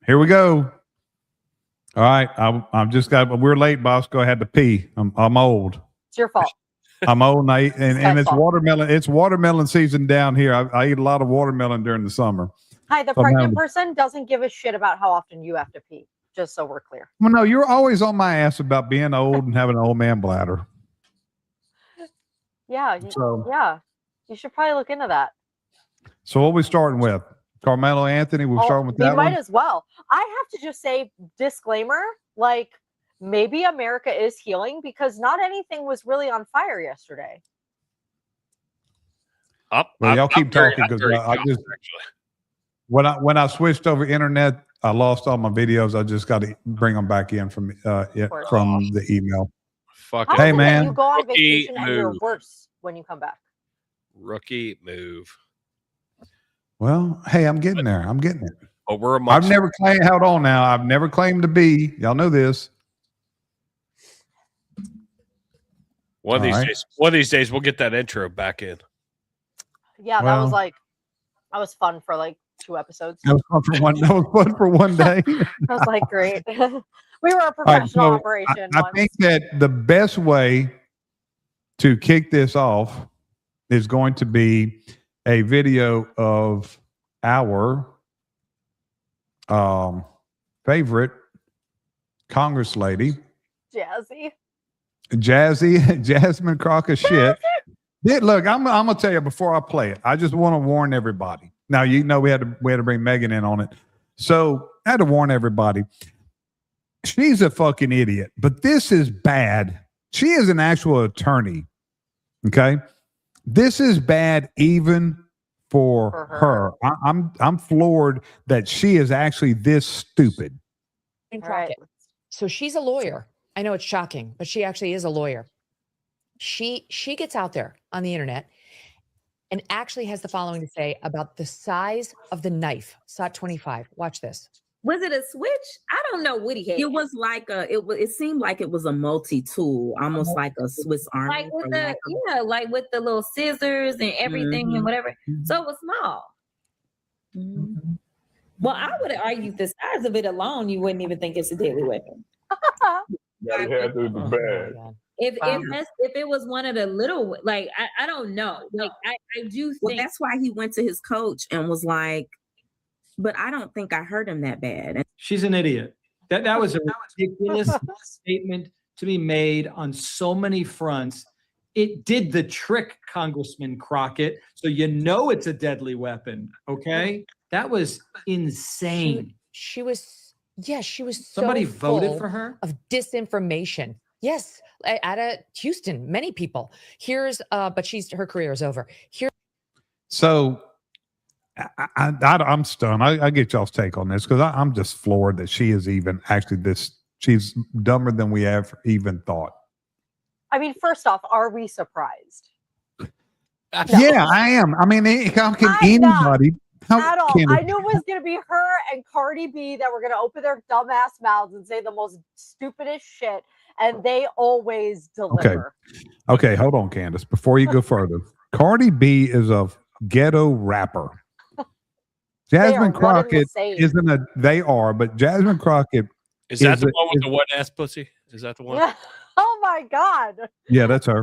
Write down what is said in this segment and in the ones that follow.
Here we go. All right, I'm just got. We're late, boss. Go ahead to pee. I'm old. It's your fault. I'm old, and it's watermelon. It's watermelon season down here. I eat a lot of watermelon during the summer. Hi, the pregnant person doesn't give a shit about how often you have to pee. Just so we're clear. Well, no, you're always on my ass about being old and having an old man bladder. Yeah, you should probably look into that. So what are we starting with? Karmelo Anthony, we're starting with that. We might as well. I have to just say, disclaimer, like maybe America is healing because not anything was really on fire yesterday. Well, y'all keep talking because I just when I switched over internet, I lost all my videos. I just got to bring them back in from the email. Fuck. Hey man, you go on vacation and you're worse when you come back. Rookie move. Well, hey, I'm getting there. I'm getting it. But we're I've never claimed. Hold on now. I've never claimed to be. Y'all know this. One of these days, we'll get that intro back in. Yeah, that was fun for like 2 episodes. That was fun for one. That was fun for one day. I was like, great. We were a professional operation. I think that the best way to kick this off is going to be a video of our favorite Congress lady, Jasmine Crockett shit. Look, I'm gonna tell you before I play it. I just want to warn everybody. Now you know we had to bring Megan in on it, so I had to warn everybody. She's a fucking idiot, but this is bad. She is an actual attorney. Okay. This is bad even for her. I'm floored that she is actually this stupid. Right. So she's a lawyer. I know it's shocking, but she actually is a lawyer. She gets out there on the internet and actually has the following to say about the size of the knife. SOT 25. Watch this. Was it a switch? I don't know what he had. It was like it seemed like it was a multi-tool, almost like a Swiss Army. Like with like with the little scissors and everything and whatever. So it was small. Well, I would argue the size of it alone, you wouldn't even think it's a deadly weapon. If it was one of the little, like I don't know. Like I do think that's why he went to his coach and was like, but I don't think I hurt him that bad. She's an idiot. That was a ridiculous statement to be made on so many fronts. It did the trick, Congressman Crockett. So you know it's a deadly weapon. Okay, that was insane. She was somebody voted for her of disinformation. Yes, out of Houston, many people. But her career is over. So I'm stunned. I get y'all's take on this because I'm just floored that she is even actually this. She's dumber than we have even thought. I mean, first off, are we surprised? Yeah, I am. I mean, how can anybody? At all. I knew it was going to be her and Cardi B that were going to open their dumbass mouths and say the most stupidest shit, and they always deliver. Okay, hold on, Candace. Before you go further, Cardi B is a ghetto rapper. Jasmine Crockett isn't a. They are, but Jasmine Crockett is that the one with the wet ass pussy? Is that the one? Yeah. Oh my God. Yeah, that's her.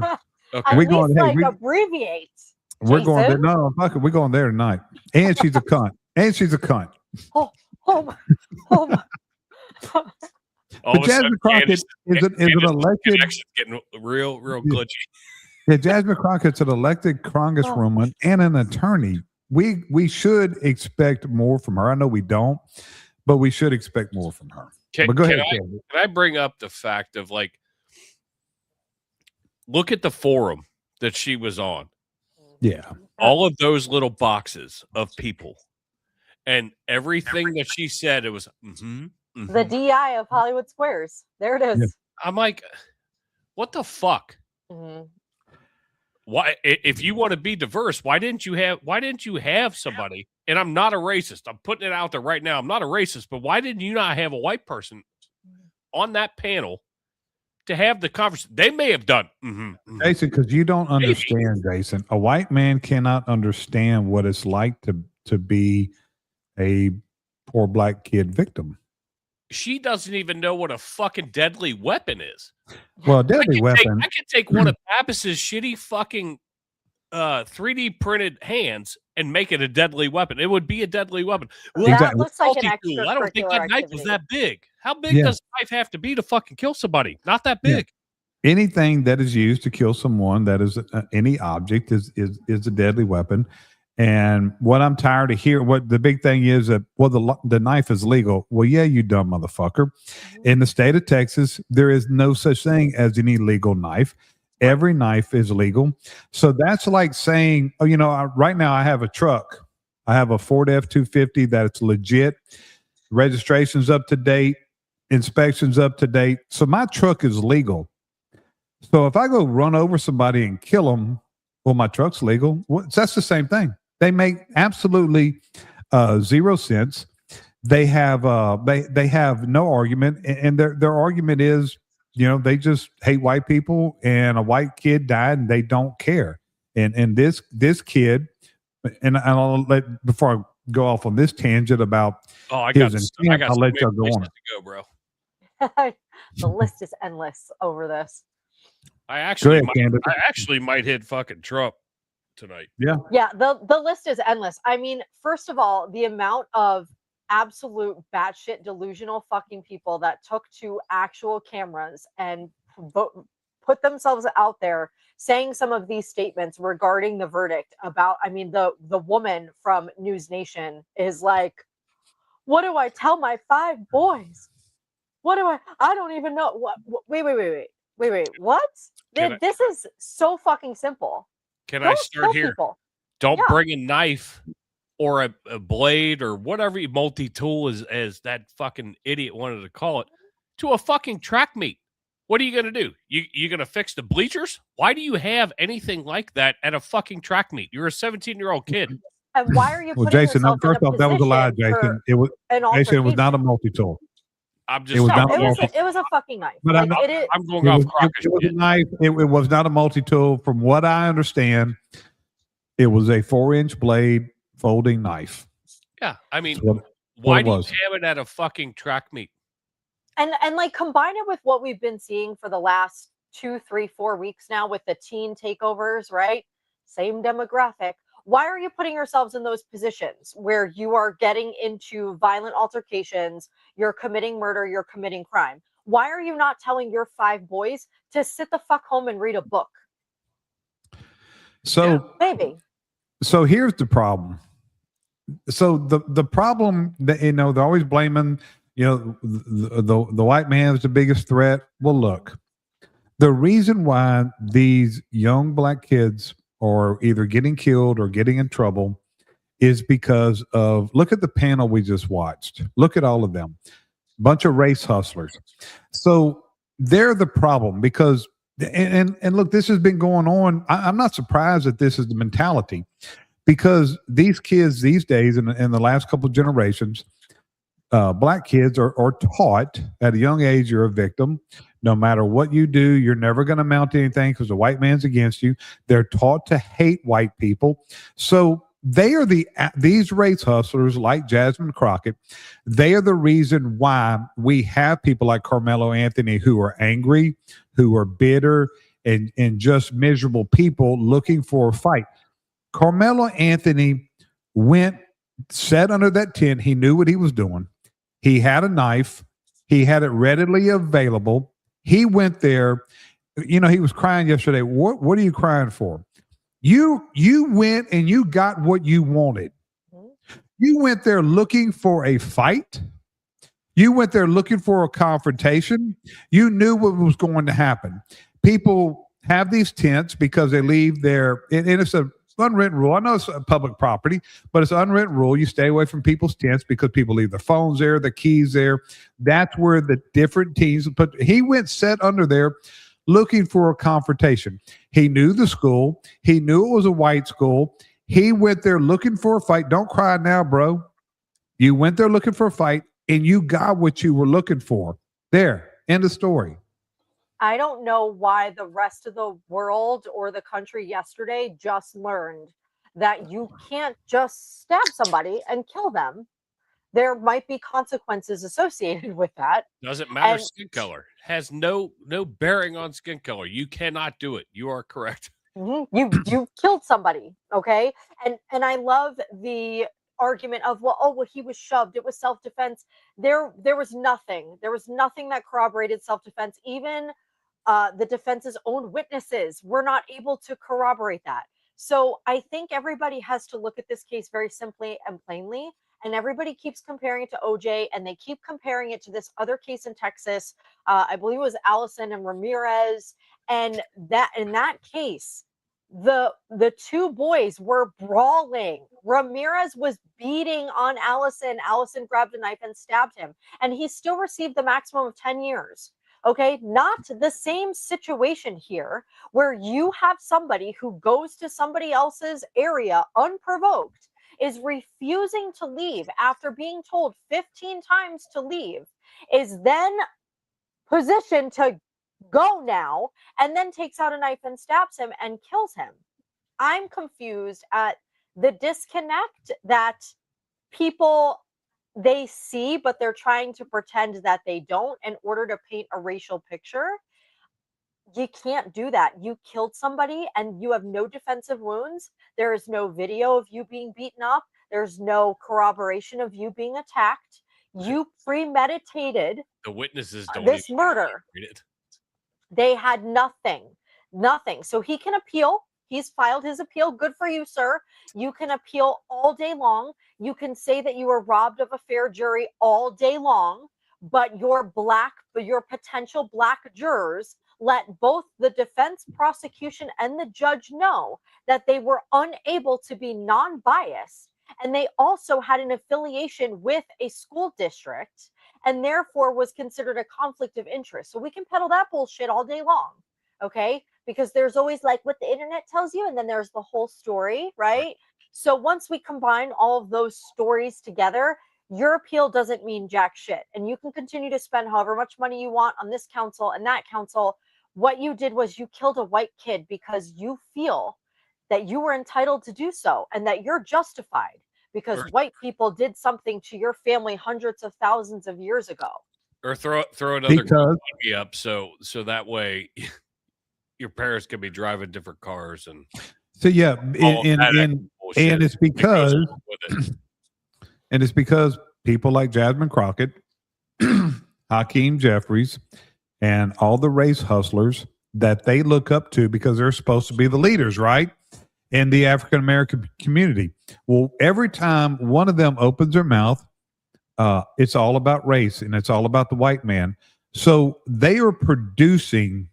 Okay, we're going to abbreviate. We're going there. No, fuck it. We're going there tonight. And she's a cunt. Oh my. But Jasmine Crockett is an elected. Getting real glitchy. Yeah, Jasmine Crockett's an elected congresswoman and an attorney. We should expect more from her. I know we don't, but we should expect more from her. But go ahead. Can I bring up the fact of like, look at the forum that she was on. Yeah. All of those little boxes of people and everything that she said, it was the DI of Hollywood Squares. There it is. Yeah. I'm like, what the fuck? Why, if you want to be diverse, why didn't you have somebody? And I'm not a racist. I'm putting it out there right now. I'm not a racist, but why didn't you not have a white person on that panel to have the conversation? They may have done. Jason, because you don't understand, Jason. A white man cannot understand what it's like to be a poor black kid victim. She doesn't even know what a fucking deadly weapon is. Well, a deadly weapon. I could take one of Pappas' shitty fucking 3D printed hands and make it a deadly weapon. It would be a deadly weapon. Well, That looks like an multi-tool. I don't think that extracurricular knife was activity. that big. How big does a knife have to be to fucking kill somebody? Not that Yeah. big. Anything that is used to kill someone, that is any object, is a deadly weapon. And what I'm tired of hearing, what the big thing is that, well, the knife is legal. Well, yeah, you dumb motherfucker. In the state of Texas, there is no such thing as an illegal knife. Every knife is legal. So that's like saying, oh, you know, right now I have a truck. I have a Ford F-250 that's legit. Registration's up to date. Inspection's up to date. So my truck is legal. So if I go run over somebody and kill them, well, my truck's legal. Well, that's the same thing. They make absolutely 0 sense. They have they have no argument, and their argument is, you know, they just hate white people, and a white kid died, and they don't care. And this kid, and I'll let, before I go off on this tangent about I his got intent, I'll let y'all go on. to go, bro. The list is endless over this. I Go ahead, Candace. actually might hit fucking Trump tonight. Yeah, the list is endless. I mean, first of all, the amount of absolute batshit delusional fucking people that took to actual cameras and put themselves out there saying some of these statements regarding the verdict about, I mean, the woman from News Nation is like, what do I tell my 5 boys? What do I don't even know. Wait, what? This is so fucking simple. Can Don't I start kill here? people. Don't Yeah. bring a knife or a blade or whatever multi-tool as that fucking idiot wanted to call it to a fucking track meet. What are you going to do? You going to fix the bleachers? Why do you have anything like that at a fucking track meet? You're a 17-year-old kid. And why are you Well, putting Jason, yourself first in a off, that was a lie, position for Jason. It was an Jason. It was not a altercation? multi-tool. I'm just It was not a It was a fucking knife. But Like, I'm going It off was, Crocker's it was a shit. knife. It was not a multi-tool. From what I understand, it was a 4-inch blade folding knife. Yeah, I mean, That's what why it do you was. have it at a fucking track meet? and like combine it with what we've been seeing for the last 2, 3, 4 weeks now with the teen takeovers, right? Same demographic. Why are you putting yourselves in those positions where you are getting into violent altercations, you're committing murder, you're committing crime? Why are you not telling your 5 boys to sit the fuck home and read a book? So Maybe. So here's the problem. So the problem that, you know, they're always blaming, you know, the white man is the biggest threat. Well, look, the reason why these young black kids are either getting killed or getting in trouble is because of, look at the panel we just watched. Look at all of them. Bunch of race hustlers. So they're the problem because, and look, this has been going on. I'm not surprised that this is the mentality, because these kids these days, in the last couple of generations, black kids are taught at a young age you're a victim. No matter what you do, you're never going to amount to anything because the white man's against you. They're taught to hate white people. So they are these race hustlers like Jasmine Crockett. They are the reason why we have people like Karmelo Anthony who are angry, who are bitter, and just miserable people looking for a fight. Karmelo Anthony sat under that tent. He knew what he was doing. He had a knife. He had it readily available. He went there. You know, he was crying yesterday. What are you crying for? You went and you got what you wanted. You went there looking for a fight. You went there looking for a confrontation. You knew what was going to happen. People have these tents because they leave their, and it's a unwritten rule. I know it's a public property, but it's an unwritten rule. You stay away from people's tents because people leave their phones there, their keys there. That's where the different teams put. He went set under there looking for a confrontation. He knew the school. He knew it was a white school. He went there looking for a fight. Don't cry now, bro. You went there looking for a fight and you got what you were looking for. There, end of story. I don't know why the rest of the world or the country yesterday just learned that you can't just stab somebody and kill them. there might be consequences associated with that. Doesn't matter. And- Skin color has no bearing on skin color. You cannot do it. You are correct. You killed somebody, okay? And I love the argument of, well, he was shoved, it was self-defense. There was nothing that corroborated self-defense. Even the defense's own witnesses were not able to corroborate that. So I think everybody has to look at this case very simply and plainly, and everybody keeps comparing it to OJ, and they keep comparing it to this other case in Texas. I believe it was Allison and Ramirez. And that in that case, the two boys were brawling. Ramirez was beating on Allison. Allison grabbed a knife and stabbed him, and he still received the maximum of 10 years. Okay, not the same situation here where you have somebody who goes to somebody else's area unprovoked, is refusing to leave after being told 15 times to leave, is then positioned to go now, and then takes out a knife and stabs him and kills him. I'm confused at the disconnect that people, they see, but they're trying to pretend that they don't in order to paint a racial picture. You can't do that. You killed somebody and you have no defensive wounds. There is no video of you being beaten up. There's no corroboration of you being attacked. You premeditated The witnesses don't this even murder. read it. They had nothing. So he can appeal. He's filed his appeal. Good for you, sir. You can appeal all day long. You can say that you were robbed of a fair jury all day long, but your potential black jurors let both the defense, prosecution, and the judge know that they were unable to be non-biased. And they also had an affiliation with a school district and therefore was considered a conflict of interest. So we can peddle that bullshit all day long, okay? Because there's always like what the internet tells you, and then there's the whole story, right? So once we combine all of those stories together, your appeal doesn't mean jack shit. And you can continue to spend however much money you want on this council and that council. What you did was you killed a white kid because you feel that you were entitled to do so and that you're justified because white people did something to your family hundreds of thousands of years ago. Or throw another Because- GoFundMe up so that way your parents can be driving different cars and So yeah, all of that and bullshit it's that goes because along with it. and it's because people like Jasmine Crockett, Hakeem Jeffries, and all the race hustlers that they look up to because they're supposed to be the leaders, right? In the African American community. Well, every time one of them opens their mouth, it's all about race and it's all about the white man. So they are producing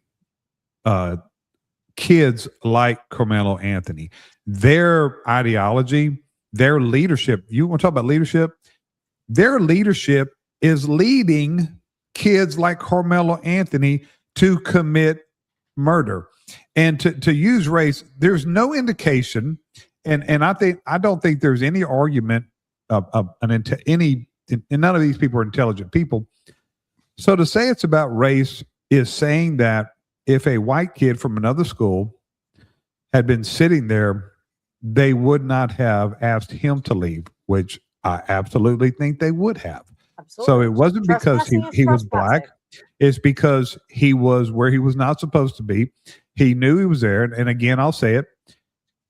kids like Karmelo Anthony. Their ideology, their leadership, you want to talk about leadership? Their leadership is leading kids like Karmelo Anthony to commit murder. And to use race, there's no indication, and I don't think there's any argument and none of these people are intelligent people. So to say it's about race is saying that if a white kid from another school had been sitting there, they would not have asked him to leave, which I absolutely think they would have. Absolutely. So it wasn't because he was black. It's because he was where he was not supposed to be. He knew he was there. And again, I'll say it.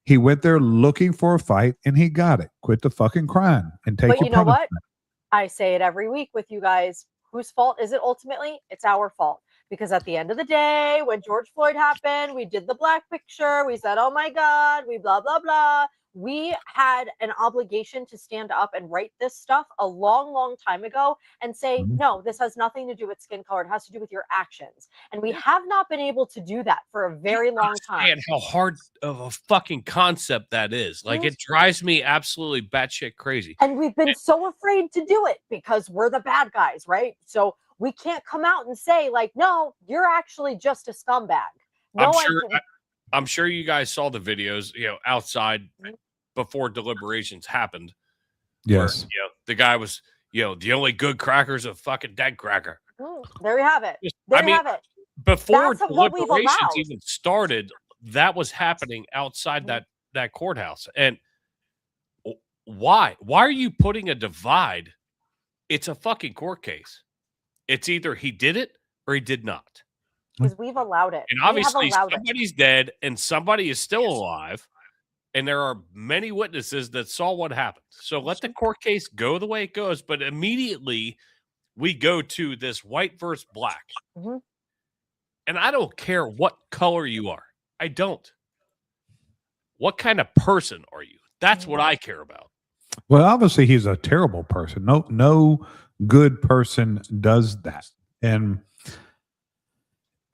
He went there looking for a fight and he got it. Quit the fucking crying and take But your you know what? punishment. I say it every week with you guys. Whose fault is it ultimately? It's our fault. Because at the end of the day, when George Floyd happened, we did the black picture. We said, oh my God, we blah, blah, blah. We had an obligation to stand up and write this stuff a long, long time ago and say, no, this has nothing to do with skin color. It has to do with your actions. And we have not been able to do that for a very long time. And how hard of a fucking concept that is. Like, it drives me absolutely batshit crazy. And we've been so afraid to do it because we're the bad guys, right? So we can't come out and say, like, no, you're actually just a scumbag. No, I'm sure you guys saw the videos, outside before deliberations happened. Yes. Where, the guy was, the only good cracker's a fucking dead cracker. There you have it. There you have it. Before That's what we've deliberations allowed. even started, that was happening outside that courthouse. And why? Why are you putting a divide it's a fucking court case. It's either he did it or he did not. Because we've allowed it. And We have obviously allowed it. somebody's dead and somebody is still alive. And there are many witnesses that saw what happened. So let the court case go the way it goes. But immediately we go to this white versus black. Mhm. And I don't care what color you are. I don't. What kind of person are you? That's what I care about. Well, obviously he's a terrible person. No good person does that. And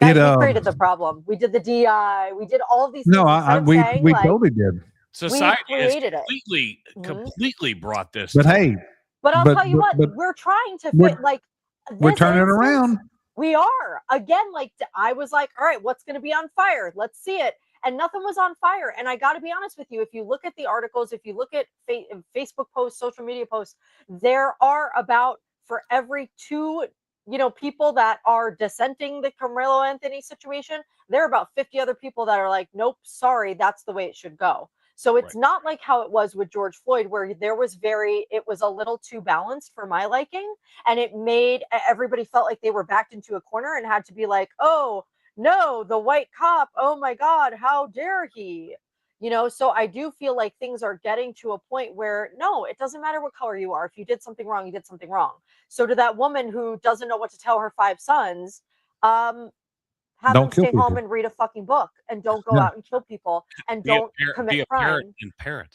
Guys, we created the problem. We did the DI. We did all of these things. no, we totally did. Society has created it. completely brought this. But to hey, But I'll tell you what, we're trying to fit like we're this turning it instance, around. We are. Again, like I was like, all right, what's going to be on fire? Let's see it. And nothing was on fire. And I got to be honest with you, if you look at the articles, if you look at Facebook posts, social media posts, there are about, for every two, people that are dissenting the Karmelo Anthony situation, there are about 50 other people that are like, nope, sorry, that's the way it should go. So it's not like how it was with George Floyd, where it was a little too balanced for my liking. And it made everybody felt like they were backed into a corner and had to be like, oh, no, the white cop, oh my God, how dare he? So I do feel like things are getting to a point where, no, it doesn't matter what color you are. If you did something wrong, you did something wrong. So to that woman who doesn't know what to tell her 5 sons, have them stay home and read a fucking book and don't go out and kill people and don't commit crime. Parent.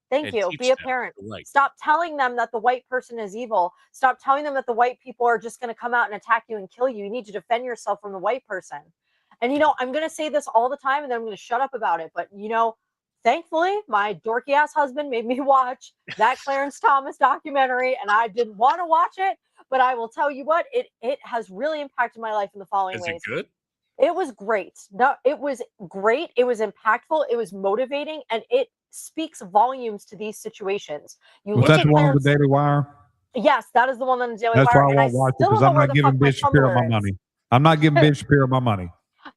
Thank you. Be a parent. Stop telling them that the white person is evil. Stop telling them that the white people are just going to come out and attack you and kill you. You need to defend yourself from the white person. And, I'm going to say this all the time and then I'm going to shut up about it. But, thankfully, my dorky ass husband made me watch that Clarence Thomas documentary and I didn't want to watch it. But I will tell you what, it has really impacted my life in the following ways. Is it good? It was great. No, it was great. It was impactful. It was motivating, and it speaks volumes to these situations. Was that the one on the Daily Wire? Yes, that is the one on the Daily Wire. That's why I won't watch it because I'm not giving Ben Shapiro my money. I'm not giving Ben Shapiro my money.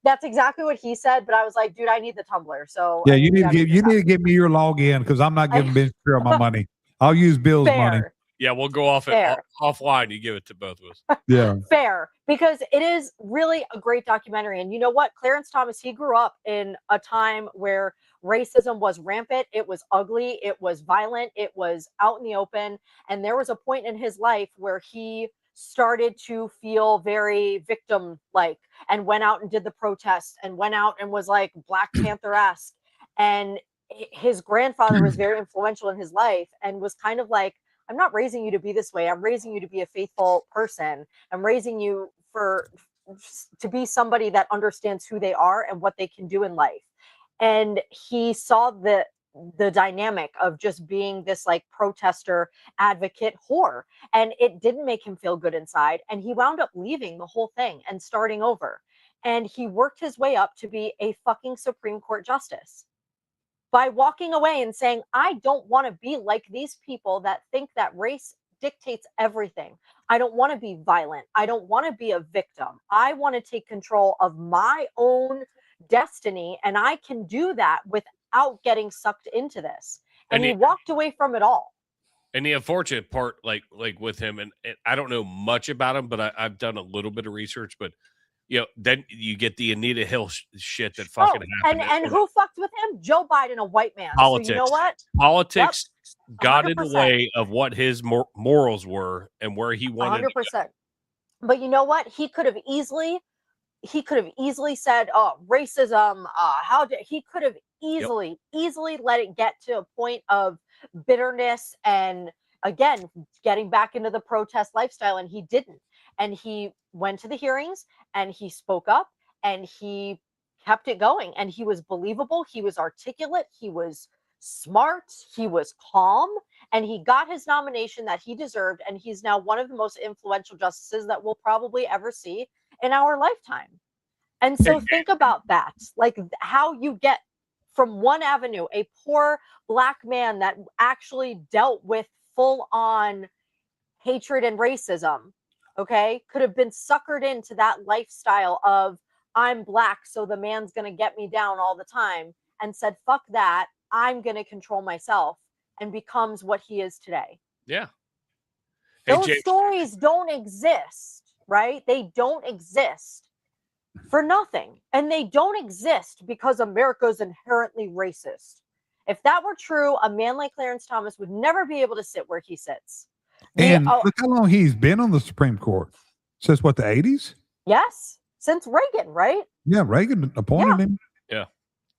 That's exactly what he said, but I was like, dude, I need the Tumblr. So yeah, you need to give me your login because I'm not giving Ben Shapiro my money. I'll use Bill's money. Yeah, we'll go offline. You give it to both of us. Yeah. Fair, because it is really a great documentary. And you know what? Clarence Thomas, he grew up in a time where racism was rampant. It was ugly. It was violent. It was out in the open. And there was a point in his life where he started to feel very victim-like and went out and did the protests and went out and was like Black Panther-esque. And his grandfather was very influential in his life and was kind of like, I'm not raising you to be this way. I'm raising you to be a faithful person. I'm raising you to be somebody that understands who they are and what they can do in life. And he saw the dynamic of just being this like protester, advocate whore. And it didn't make him feel good inside. And he wound up leaving the whole thing and starting over. And he worked his way up to be a fucking Supreme Court justice. By walking away and saying, I don't want to be like these people that think that race dictates everything. I don't want to be violent. I don't want to be a victim. I want to take control of my own destiny. And I can do that without getting sucked into this. And he walked away from it all. And the unfortunate part, like with him, and I don't know much about him, but I've done a little bit of research, but then you get the Anita Hill shit that fucking happened. And who fucked with him? Joe Biden, a white man. Politics. So you know what? Politics got in the way of what his morals were and where he wanted. 100%. But you know what? He could have easily said, "Oh, racism." He could have easily let it get to a point of bitterness and again getting back into the protest lifestyle, and he didn't. And he went to the hearings and he spoke up and he kept it going. And he was believable. He was articulate. He was smart. He was calm. And he got his nomination that he deserved. And he's now one of the most influential justices that we'll probably ever see in our lifetime. And so think about that, like how you get from one avenue, a poor Black man that actually dealt with full on hatred and racism. Okay, could have been suckered into that lifestyle of I'm Black, so the man's going to get me down all the time and said, fuck that. I'm going to control myself and becomes what he is today. Yeah. Those James. stories don't exist, right? They don't exist for nothing. And they don't exist because America's inherently racist. If that were true, a man like Clarence Thomas would never be able to sit where he sits. And look how long he's been on the Supreme Court. Since what, the 80s? Yes, since Reagan, right? Yeah, Reagan appointed him. Yeah.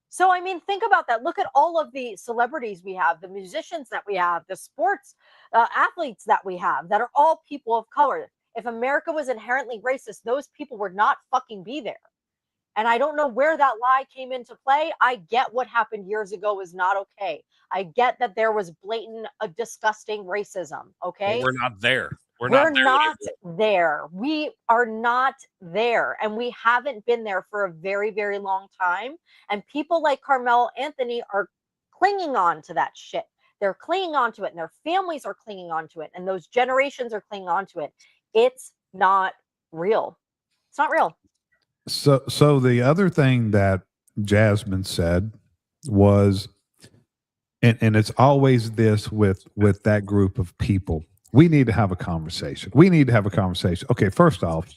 So, I mean, think about that. Look at all of the celebrities we have, the musicians that we have, the sports athletes that we have that are all people of color. If America was inherently racist, those people would not fucking be there. And I don't know where that lie came into play. I get what happened years ago was not okay. I get that there was blatant, disgusting racism. Okay. But we're not there. We're not there. there. We are not there. And we haven't been there for a very, very long time. And people like Karmelo Anthony are clinging on to that shit. They're clinging on to it, and their families are clinging on to it. And those generations are clinging on to it. It's not real. It's not real. So the other thing that Jasmine said was, and it's always this with that group of people. We need to have a conversation. We need to have a conversation. Okay, first off,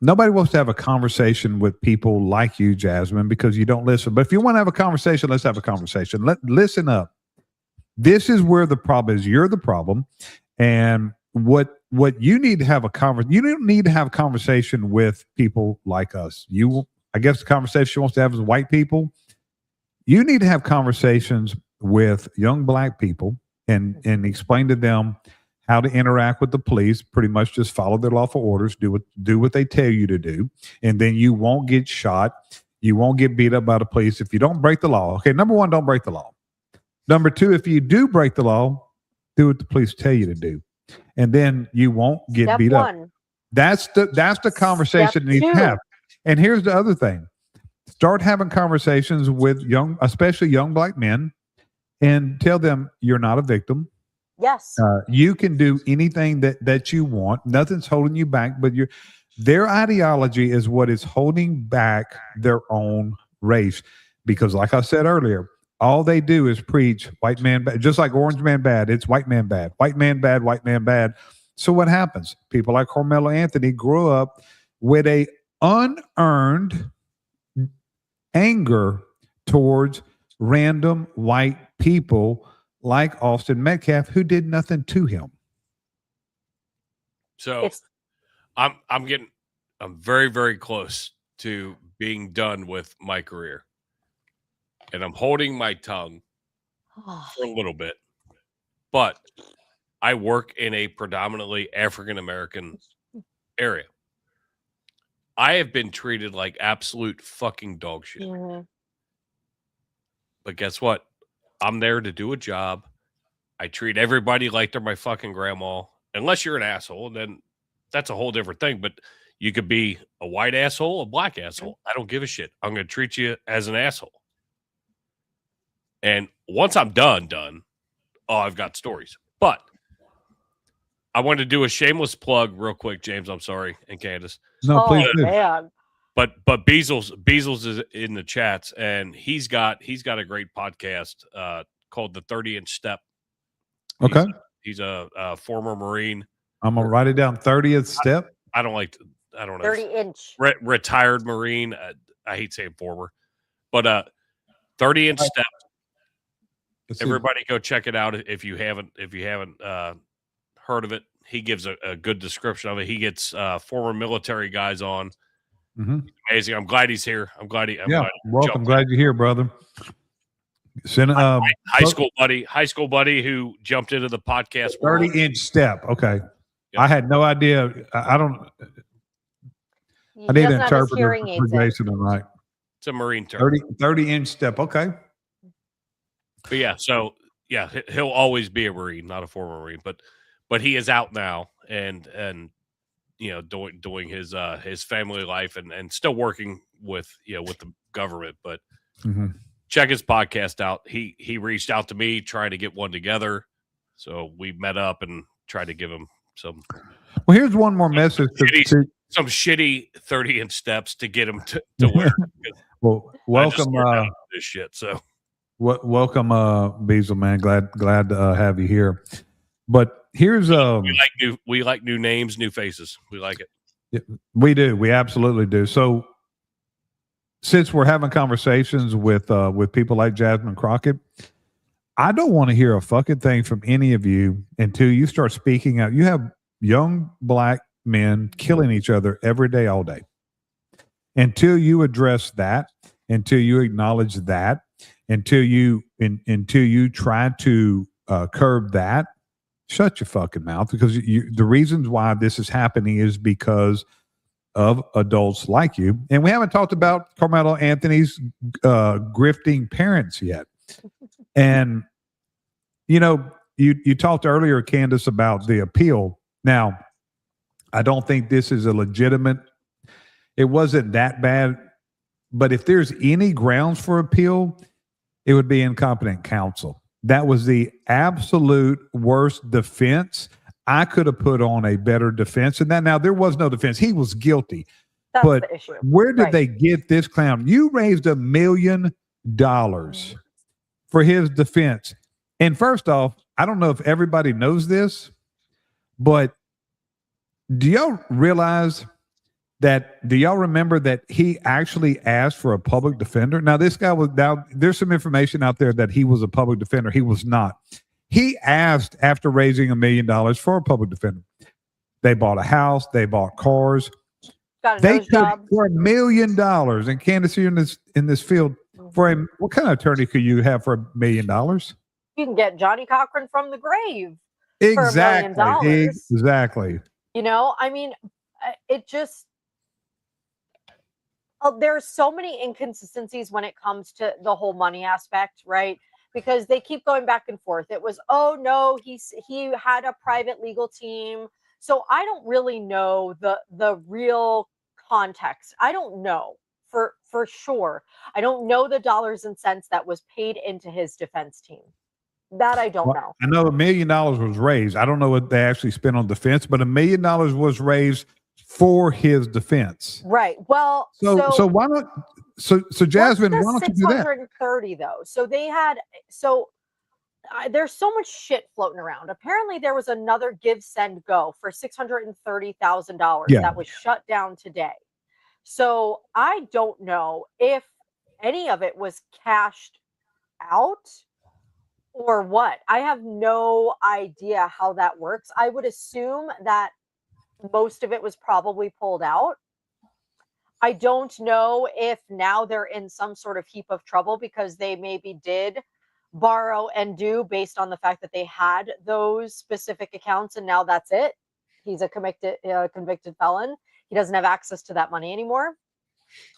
nobody wants to have a conversation with people like you, Jasmine, because you don't listen. But if you want to have a conversation, let's have a conversation. Listen up. This is where the problem is. You're the problem, and what you need to have a conversation. You don't need to have a conversation with people like us. I guess the conversation she wants to have is white people. You need to have conversations with young black people and explain to them how to interact with the police. Pretty much just follow their lawful orders, do what they tell you to do, and then you won't get shot. You won't get beat up by the police if you don't break the law. Okay, number one, don't break the law. Number two, if you do break the law, do what the police tell you to do, and then you won't get Step beat one. up. That's the conversation Step that needs to two. have. And here's the other thing: start having conversations with especially young black men, and tell them you're not a victim. Yes. You can do anything that you want. Nothing's holding you back, but their ideology is what is holding back their own race. Because like I said earlier, all they do is preach white man bad, just like orange man bad. It's white man bad, white man bad, white man bad. So what happens? People like Karmelo Anthony grew up with a unearned anger towards random white people like Austin Metcalf, who did nothing to him. So I'm very, very close to being done with my career. And I'm holding my tongue for a little bit. But I work in a predominantly African-American area. I have been treated like absolute fucking dog shit. Mm-hmm. But guess what? I'm there to do a job. I treat everybody like they're my fucking grandma. Unless you're an asshole, then that's a whole different thing. But you could be a white asshole, a black asshole. I don't give a shit. I'm going to treat you as an asshole. And once I'm done, I've got stories. But I want to do a shameless plug real quick, James. I'm sorry, and Candace. No, please do. Man. But Beazles is in the chats, and he's got a great podcast called The 30-Inch Step. Okay. He's a former Marine. I'm gonna write it down. 30th step. I don't know. 30-inch. Retired Marine. I hate saying former, but 30-Inch Step. Everybody go check it out if you haven't heard of it. He gives a good description of it. He gets former military guys on. Mm-hmm. Amazing. I'm glad he's here. I'm glad welcome. Glad you're here, brother. Send high school buddy who jumped into the podcast. 30-inch step. Okay. Yep. I had no idea. I need an interpreter for Jason tonight. It's a Marine term. 30-inch step. Okay. But yeah, so yeah, he'll always be a Marine, not a former Marine, but he is out now and you know, doing his family life and still working with the government. But check his podcast out. He reached out to me trying to get one together, so we met up and tried to give him some. Well, here's one more message. Some shitty 30-inch steps to get him to wear. Well, welcome this shit. So welcome, Beazle, man. Glad to have you here. But here's we like new names, new faces. We like it. We do. We absolutely do. So since we're having conversations with people like Jasmine Crockett, I don't want to hear a fucking thing from any of you until you start speaking out. You have young black men killing each other every day, all day. Until you address that, until you acknowledge that, until you try to curb that, shut your fucking mouth, because the reasons why this is happening is because of adults like you. And we haven't talked about Karmelo Anthony's grifting parents yet. And, you know, you talked earlier, Candace, about the appeal. Now, I don't think this is a legitimate, it wasn't that bad. But if there's any grounds for appeal, it would be incompetent counsel. That was the absolute worst defense. I could have put on a better defense than that. Now, there was no defense. He was guilty. That's but the issue. Where did Right. they get this clown? You raised $1 million for his defense. And first off, I don't know if everybody knows this, but do y'all realize that, do y'all remember that he actually asked for a public defender? Now, this guy was, now there's some information out there that he was a public defender. He was not. He asked, after raising $1 million, for a public defender. They bought a house, they bought cars. Got a They nose took job. for $1 million. And Candace, you're in this field, for a, what kind of attorney could you have for $1 million? You can get Johnny Cochran from the grave. Exactly. $1 million. Exactly. You know, I mean, it just, there's so many inconsistencies when it comes to the whole money aspect, right? Because they keep going back and forth. It was, oh no, he had a private legal team. So I don't really know the real context. I don't know for sure. I don't know the dollars and cents that was paid into his defense team. That I don't know. I know $1 million was raised. I don't know what they actually spent on defense, but $1 million was raised for his defense. Right. Well, so why not? So Jasmine, why don't you do that? 630 though. So they had, there's so much shit floating around. Apparently there was another give, send, go for $630,000 that was shut down today. So I don't know if any of it was cashed out or what. I have no idea how that works. I would assume that most of it was probably pulled out. I don't know if now they're in some sort of heap of trouble because they maybe did borrow and do based on the fact that they had those specific accounts and now that's it. He's a convicted felon. He doesn't have access to that money anymore.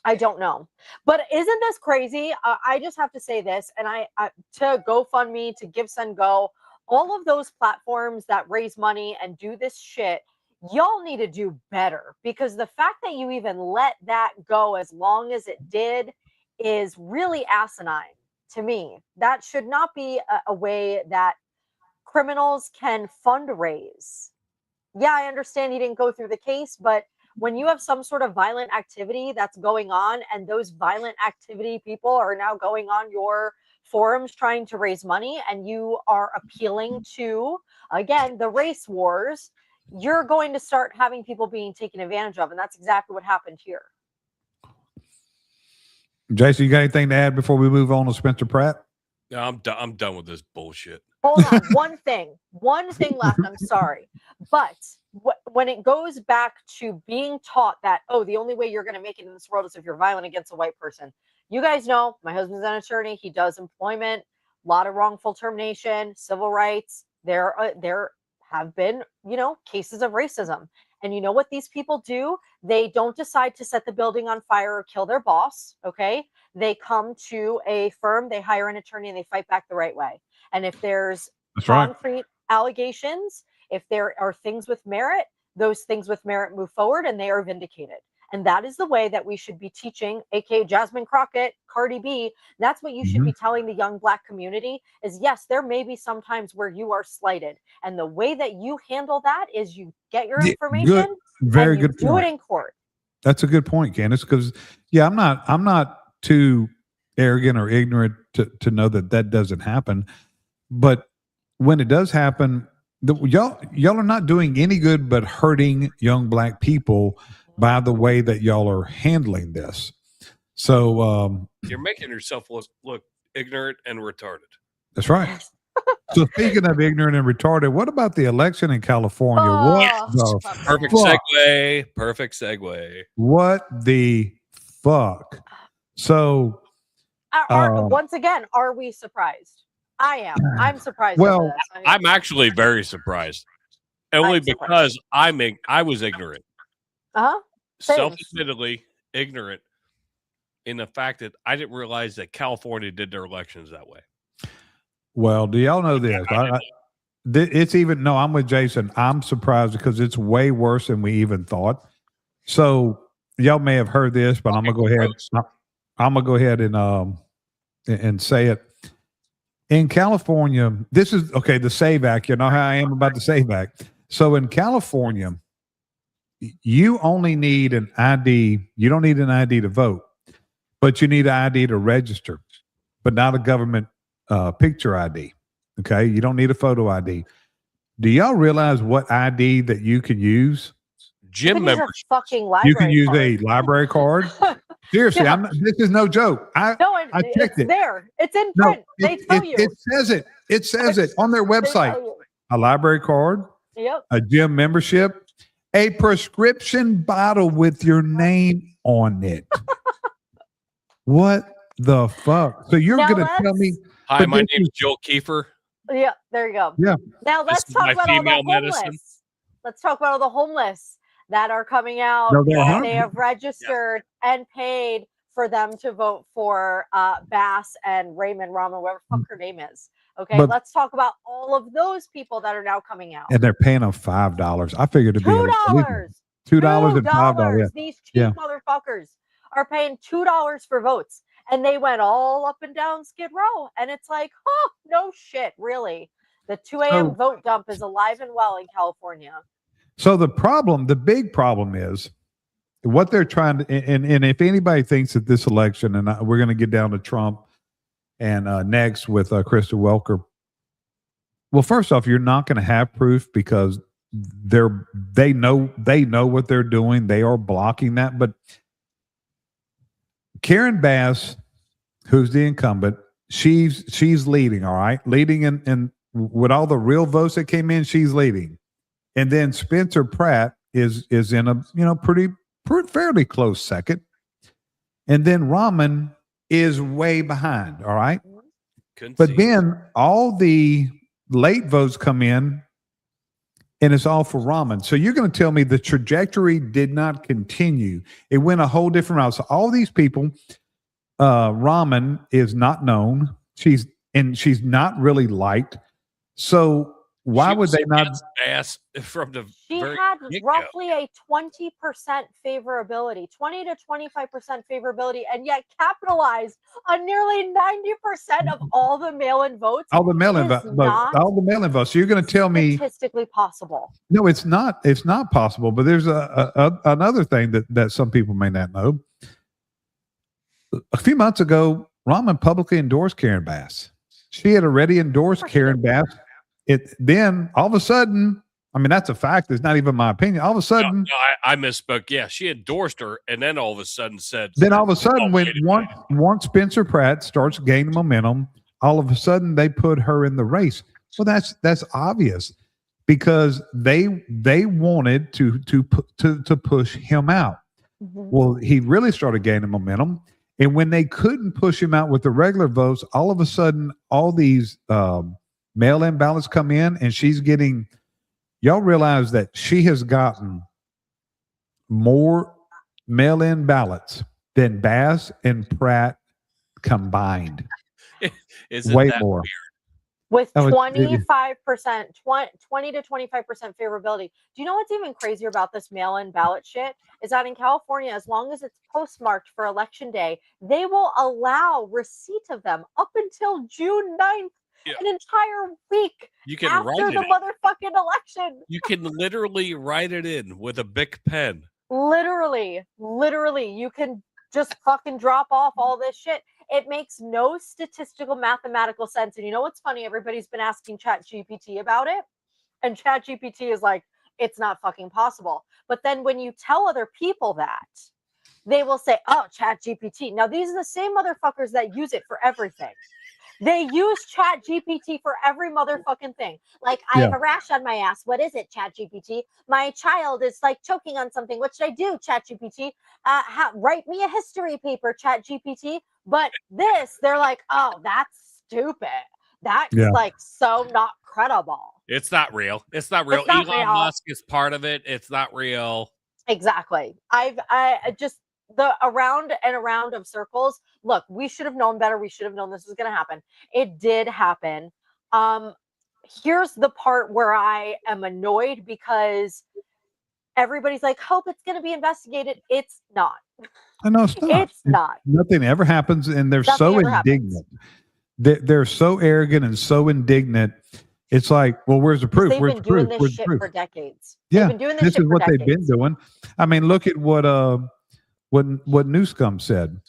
I don't know. But isn't this crazy? I just have to say this, and I to GoFundMe, to Give, Send, Go, all of those platforms that raise money and do this shit, y'all need to do better, because the fact that you even let that go as long as it did is really asinine to me. That should not be a way that criminals can fundraise. Yeah, I understand he didn't go through the case, but when you have some sort of violent activity that's going on and those violent activity people are now going on your forums trying to raise money and you are appealing to, again, the race wars, you're going to start having people being taken advantage of. And that's exactly what happened here. Jason, you got anything to add before we move on to Spencer Pratt? No, I'm done with this bullshit. Hold on. One thing left. I'm sorry. But when it goes back to being taught that, oh, the only way you're going to make it in this world is if you're violent against a white person. You guys know my husband's an attorney. He does employment, a lot of wrongful termination, civil rights. There have been, cases of racism. And you know what these people do? They don't decide to set the building on fire or kill their boss. Okay. They come to a firm, they hire an attorney, and they fight back the right way. And if there's concrete allegations, if there are things with merit, those things with merit move forward and they are vindicated. And that is the way that we should be teaching, aka Jasmine Crockett, Cardi B. That's what you should be telling the young Black community is, yes, there may be some times where you are slighted. And the way that you handle that is you get your information, very and you good do point. it in court. That's a good point, Candace, because I'm not too arrogant or ignorant to know that doesn't happen. But when it does happen, Y'all are not doing any good but hurting young black people by the way that y'all are handling this. So You're making yourself look ignorant and retarded. that's right. So speaking of ignorant and retarded, what about the election in California? What the Perfect fuck? segue. Perfect segue. What the fuck? So once again, are we surprised? I am. I'm surprised. Well, over this. I'm actually very surprised. Only I'm because I was ignorant. Uh-huh. Same. Self-admittedly ignorant in the fact that I didn't realize that California did their elections that way. well, do y'all know this? It's even no. I'm with Jason. I'm surprised because it's way worse than we even thought. So y'all may have heard this, but I'm gonna go ahead. I'm gonna go ahead and say it. In California, this is okay. The SAVE Act. You know how I am about the SAVE Act. So in California, you only need an ID. You don't need an ID to vote, but you need an ID to register, but not a government picture ID. Okay, you don't need a photo ID. Do y'all realize what ID that you can use? Gym members. Fucking library You can use card. a library card. Seriously, Yeah. This is no joke. I checked it's it. there. It's in print. They tell you. It says it. It says it on their website. A library card. Yep. A gym membership. A prescription bottle with your name on it. What the fuck? So you're going to tell me? Hi, my name is Joel Kiefer. Yeah, there you go. Yeah. Now let's This is talk my about all the female homeless. medicine. Let's talk about all the homeless that are coming out. No, they're and they have registered and paid for them to vote for Bass and Raymond Rahman, whatever the fuck her name is. Okay, But- let's talk about all of those people that are now coming out. And they're paying them $5. I figured it'd be $2. $2 and $5. Yeah. These cheap Yeah. motherfuckers are paying $2 for votes. And they went all up and down Skid Row. And it's like, oh, no shit, really. The 2 a.m. vote dump is alive and well in California. So the big problem is what they're trying to, and if anybody thinks that this election, and we're going to get down to Trump and next with Kristen Welker. Well, first off, you're not going to have proof because they know what they're doing. They are blocking that. But Karen Bass, who's the incumbent, she's leading. All right, leading in with all the real votes that came in, she's leading. And then Spencer Pratt is in a pretty fairly close second. And then Rahman is way behind. All right. But then all the late votes come in and it's all for Rahman. So you're going to tell me the trajectory did not continue. It went a whole different route. So all these people, Rahman is not known. She's not really liked. So why would they not? Ass from the she had roughly a 20% favorability, 20 to 25% favorability, and yet capitalized on nearly 90% of all the mail-in votes. All the mail-in votes. All the mail-in votes. So you're going to tell me statistically possible? No, it's not. It's not possible. But there's another thing that some people may not know. A few months ago, Rahman publicly endorsed Karen Bass. She had already endorsed Karen Bass. Then all of a sudden, I mean, that's a fact. It's not even my opinion. All of a sudden, no, I misspoke. Yeah, she endorsed her, and then all of a sudden said. Then all of a sudden, when once Spencer Pratt starts gaining momentum, all of a sudden they put her in the race. Well, that's obvious because they wanted to push him out. Mm-hmm. Well, he really started gaining momentum, and when they couldn't push him out with the regular votes, all of a sudden, all these mail-in ballots come in, and she's getting. Y'all realize that she has gotten more mail-in ballots than Bass and Pratt combined. Is way more. With 25%, 20 to 25% favorability. Do you know what's even crazier about this mail-in ballot shit? Is that in California, as long as it's postmarked for election day, they will allow receipt of them up until June 9th. Yeah. An entire week you can after the motherfucking election. You can literally write it in with a Bic pen. Literally, you can just fucking drop off all this shit. It makes no statistical mathematical sense. And you know what's funny? Everybody's been asking ChatGPT about it. And ChatGPT is like, it's not fucking possible. But then when you tell other people that, they will say, oh, ChatGPT. Now, these are the same motherfuckers that use it for everything. They use ChatGPT for every motherfucking thing. Like, I have a rash on my ass. What is it, ChatGPT? My child is like choking on something. What should I do, ChatGPT? Write me a history paper, ChatGPT. But this, they're like, oh, that's stupid. That's like so not credible. It's not real. It's not real. Not Elon real. Musk is part of it. It's not real. Exactly. I just the around and around of circles. Look, we should have known better. We should have known this was going to happen. It did happen. Here's the part where I am annoyed because everybody's like, hope it's going to be investigated. It's not. No, it's not. It's not. Nothing ever happens, and they're so indignant. They're so arrogant and so indignant. It's like, well, where's the proof? They've Where's been the proof? doing Where's this the shit proof? for decades. Yeah, they've been doing this shit is for what decades. they've been doing. I mean, look at what Newscomb said.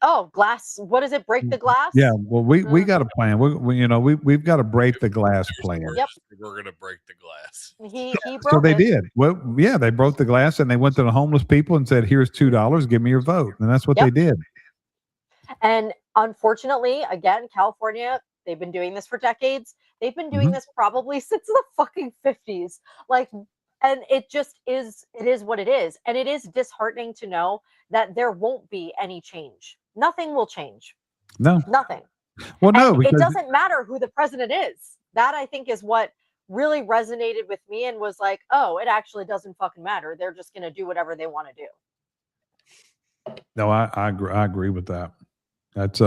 Oh, glass. What is it? Break the glass? Yeah. Well, we got a plan. We've got to break the glass plan. Yep. We're gonna break the glass. He broke So they it. did. Well, yeah, they broke the glass and they went to the homeless people and said, "Here's $2. Give me your vote." And that's what they did. And unfortunately, again, California, they've been doing this for decades. They've been doing this probably since the fucking 50s. Like, and it just is, it is what it is. And it is disheartening to know that there won't be any change. Nothing will change. No. Nothing. Well, no, it doesn't matter who the president is. That, I think, is what really resonated with me and was like, oh, it actually doesn't fucking matter. They're just going to do whatever they want to do. No, I agree with that. That's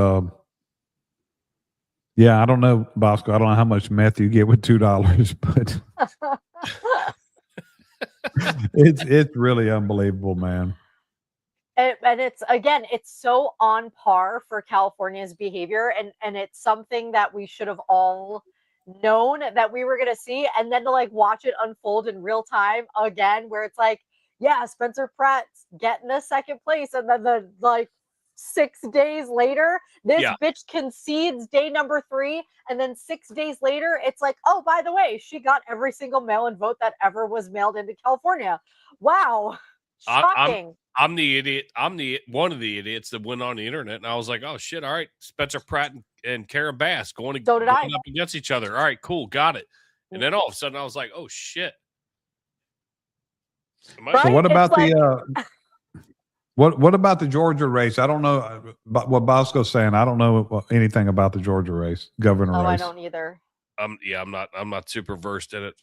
yeah, I don't know, Bosco. I don't know how much meth you get with $2, but it's really unbelievable, man. And it's, again, it's so on par for California's behavior, and it's something that we should have all known that we were going to see, and then to like watch it unfold in real time again, where it's like, yeah, Spencer Pratt's getting a second place, and then the like 6 days later, this bitch concedes day number 3, and then 6 days later, it's like, oh, by the way, she got every single mail-in vote that ever was mailed into California. Wow, shocking. I'm the idiot. I'm one of the idiots that went on the internet, and I was like, oh shit, all right, Spencer Pratt and Karen Bass going up against each other. All right, cool, got it. And then all of a sudden, I was like, oh shit. So what about what about the Georgia race? I don't know what Bosco's saying. I don't know anything about the Georgia race, governor race. I don't either. I'm not super versed in it.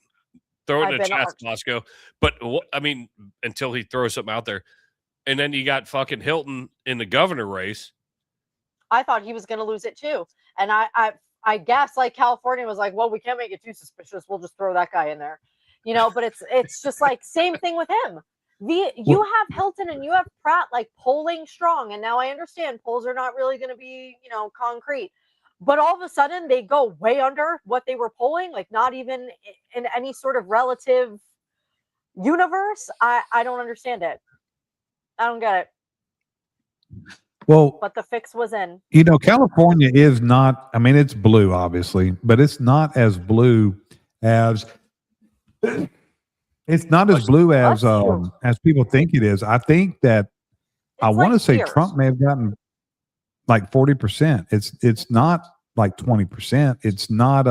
Throw it in the chat, Bosco. But I mean, until he throws something out there. And then you got fucking Hilton in the governor race. I thought he was going to lose it too. And I guess like California was like, well, we can't make it too suspicious. We'll just throw that guy in there, but it's just like same thing with him. You have Hilton and you have Pratt like polling strong. And now I understand polls are not really going to be, concrete, but all of a sudden they go way under what they were polling, like not even in any sort of relative universe. I don't understand it. I don't get it. Well, but the fix was in. California is not, I mean, it's blue, obviously, but it's not as blue as as people think it is. I think that I want to say Trump may have gotten like 40%. It's not like 20%. It's not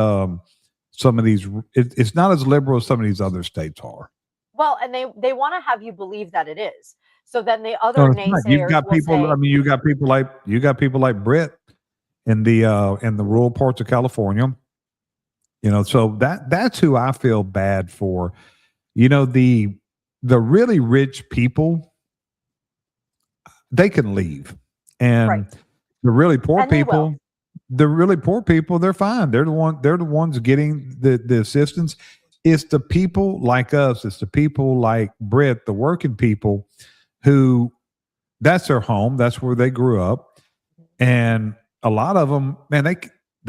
some of these. It's not as liberal as some of these other states are. Well, and they want to have you believe that it is. So then the other naysayers you've got people. Say, I mean, you got people like Britt in the rural parts of California. So that's who I feel bad for. The really rich people, they can leave, and the really poor people, they're fine. They're the ones getting the assistance. It's the people like us. It's the people like Britt, the working people, who that's their home. That's where they grew up. And a lot of them, man, they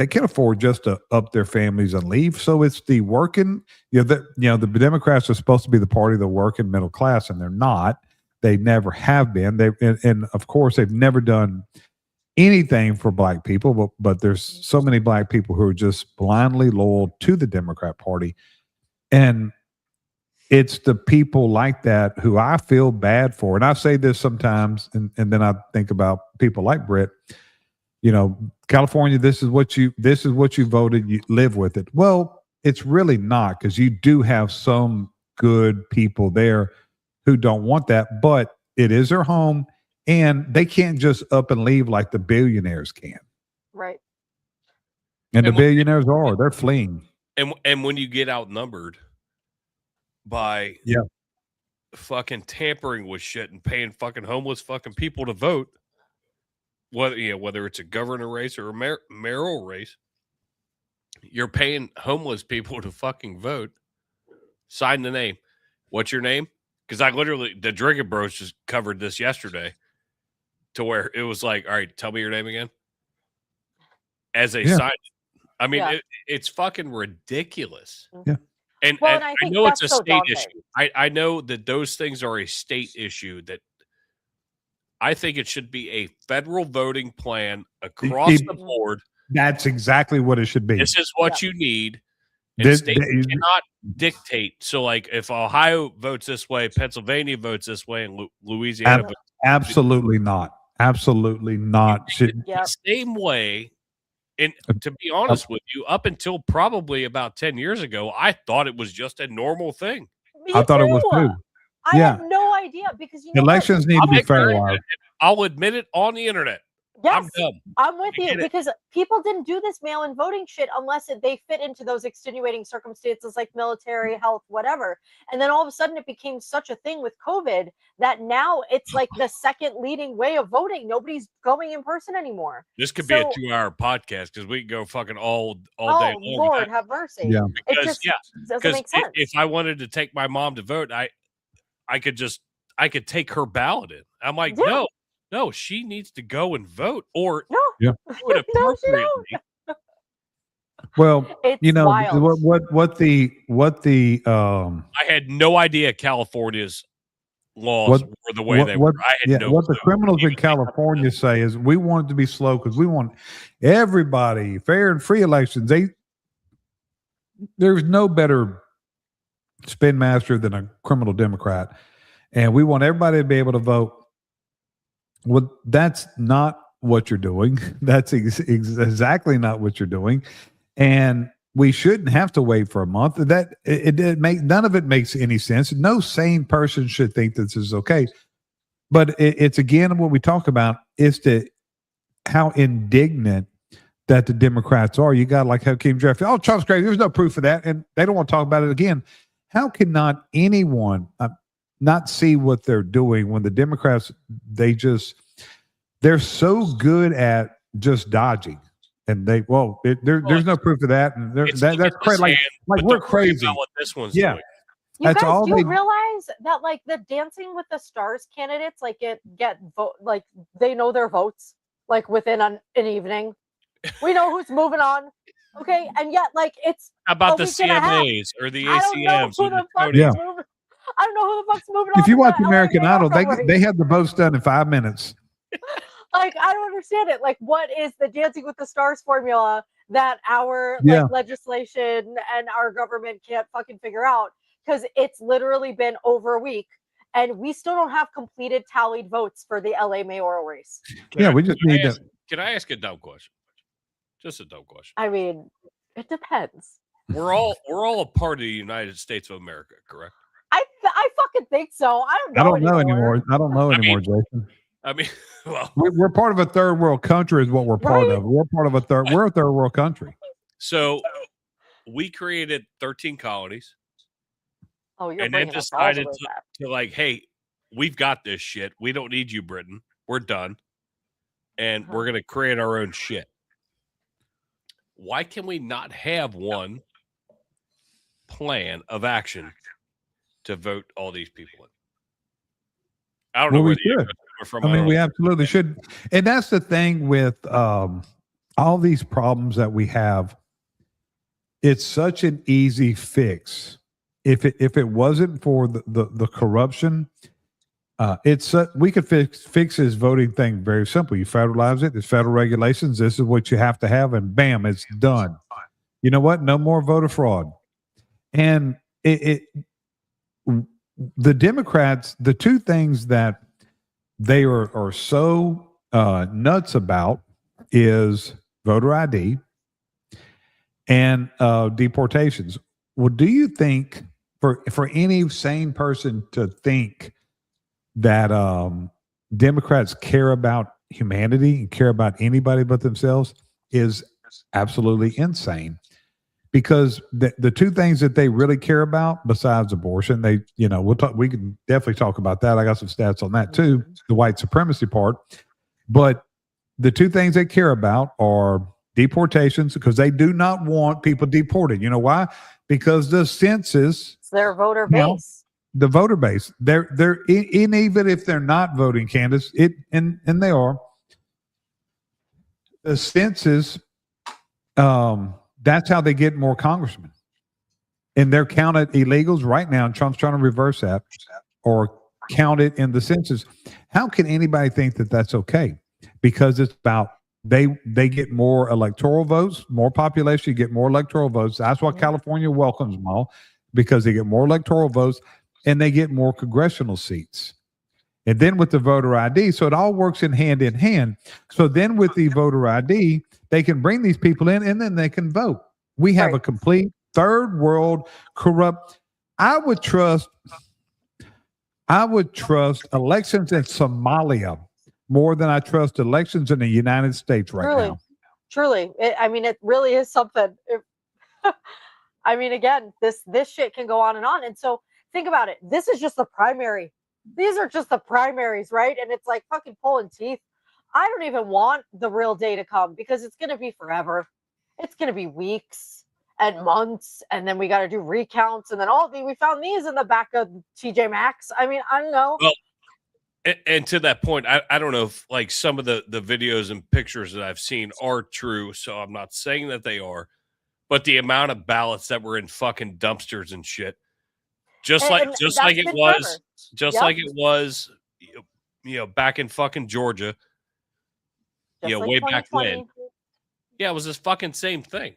can't afford just to up their families and leave. So it's the working, the Democrats are supposed to be the party of the working middle class, and they're not. They never have been. And of course, they've never done anything for black people, but there's so many black people who are just blindly loyal to the Democrat Party. And it's the people like that who I feel bad for. And I say this sometimes, and then I think about people like Britt. You know, California, this is what you voted, you live with it. Well, it's really not, because you do have some good people there who don't want that, but it is their home, and they can't just up and leave like the billionaires can. Right. And the billionaires they're fleeing. And when you get outnumbered by fucking tampering with shit and paying fucking homeless fucking people to vote, whether it's a governor race or a mayoral race, you're paying homeless people to fucking vote. Sign the name. What's your name? Because the Drinking Bros just covered this yesterday, to where it was like, all right, tell me your name again. As they signed it. I mean, it's fucking ridiculous. Yeah. And I know it's a state issue. I know that those things are a state issue, that I think it should be a federal voting plan across the board. That's exactly what it should be. This is what you need. And states cannot dictate. So, like, if Ohio votes this way, Pennsylvania votes this way, and Louisiana votes absolutely not. Absolutely not. The same way. And to be honest with you, up until probably about 10 years ago, I thought it was just a normal thing. I thought it was too. I had no idea, because elections need to be fair. I'll admit it on the internet. Yes, I'm dumb. I'm with you, because people didn't do this mail-in voting shit unless they fit into those extenuating circumstances like military, health, whatever. And then all of a sudden it became such a thing with COVID that now it's like the second leading way of voting. Nobody's going in person anymore. This could be a 2-hour podcast, because we can go fucking all day long. Lord have mercy. Yeah. Because, doesn't make sense. If I wanted to take my mom to vote, I could take her ballot in. I'm like, no, she needs to go and vote, or do it appropriately. Well, it's wild. what the I had no idea California's laws were the way they were. I had no what the clue. criminals in California say is, we want it to be slow because we want everybody fair and free elections. There's no better spin master than a criminal Democrat, and we want everybody to be able to vote. Well, that's not what you're doing. That's exactly not what you're doing, and we shouldn't have to wait for a month. None of it makes any sense. No sane person should think this is okay. But it's again what we talk about is how indignant that the Democrats are. You got like Hakeem Jeffrey. Oh, Trump's crazy. There's no proof of that, and they don't want to talk about it again. How can not anyone not see what they're doing when the Democrats, they're so good at just dodging, and there's no proof of that, and that's crazy. Like we're crazy. What this one's doing. You guys do realize that, like, the Dancing with the Stars candidates, like, get vote, like, they know their votes, like, within an evening. We know who's moving on. Okay, and yet, like, it's how about the CMAs or the ACMs? I don't know who the fuck's moving on. If you watch American Idol, they had the votes done in 5 minutes. Like, I don't understand it. Like, what is the Dancing with the Stars formula that our legislation and our government can't fucking figure out? Because it's literally been over a week, and we still don't have completed tallied votes for the LA mayoral race. We just need to. Can I ask a dumb question? Just a dumb question. I mean, it depends. We're all a part of the United States of America, correct? I fucking think so. I don't know anymore. I don't know anymore, Jason. I mean, well, we're part of a third world country, is what we're part of. We're part of we're a third world country. So we created 13 colonies. Oh, you're and then decided to like, hey, we've got this shit. We don't need you, Britain. We're done, and we're gonna create our own shit. Why can we not have one plan of action to vote all these people in? I don't know where the from. I mean, we absolutely should. And that's the thing with all these problems that we have. It's such an easy fix. If it wasn't for the corruption, we could fix this voting thing very simple. You federalize it. There's federal regulations. This is what you have to have, and bam, it's done. You know what? No more voter fraud. And the Democrats, the two things that they are so nuts about is voter ID and deportations. Well, do you think for any sane person to think that Democrats care about humanity and care about anybody but themselves is absolutely insane? Because the two things that they really care about, besides abortion, we can definitely talk about that. I got some stats on that too, the white supremacy part. But the two things they care about are deportations, because they do not want people deported. You know why? Because the census, It's their voter you know, base. the voter base, they're in, even if they're not voting candidates, and they are, the census, that's how they get more congressmen. And they're counted illegals right now, and Trump's trying to reverse that or count it in the census. How can anybody think that that's okay? Because it's about they get more electoral votes, more population, you get more electoral votes. That's why California welcomes them all, because they get more electoral votes and they get more congressional seats. And then with the voter ID, so it all works in hand. So then with the voter ID, they can bring these people in and then they can vote. We have a complete third world corrupt. I would trust elections in Somalia more than I trust elections in the United States now. Truly. It really is something. I mean, again, this shit can go on. And so think about it. This is just the primary. These are just the primaries, right? And it's like fucking pulling teeth. I don't even want the real day to come, because it's going to be forever. It's going to be weeks and months. And then we got to do recounts. And then we found these in the back of TJ Maxx. I mean, I don't know. Well, and to that point, I don't know if like some of the videos and pictures that I've seen are true. So I'm not saying that they are, but the amount of ballots that were in fucking dumpsters and shit, like it was, back in fucking Georgia, Just way like back 2020. when. Yeah, it was this fucking same thing.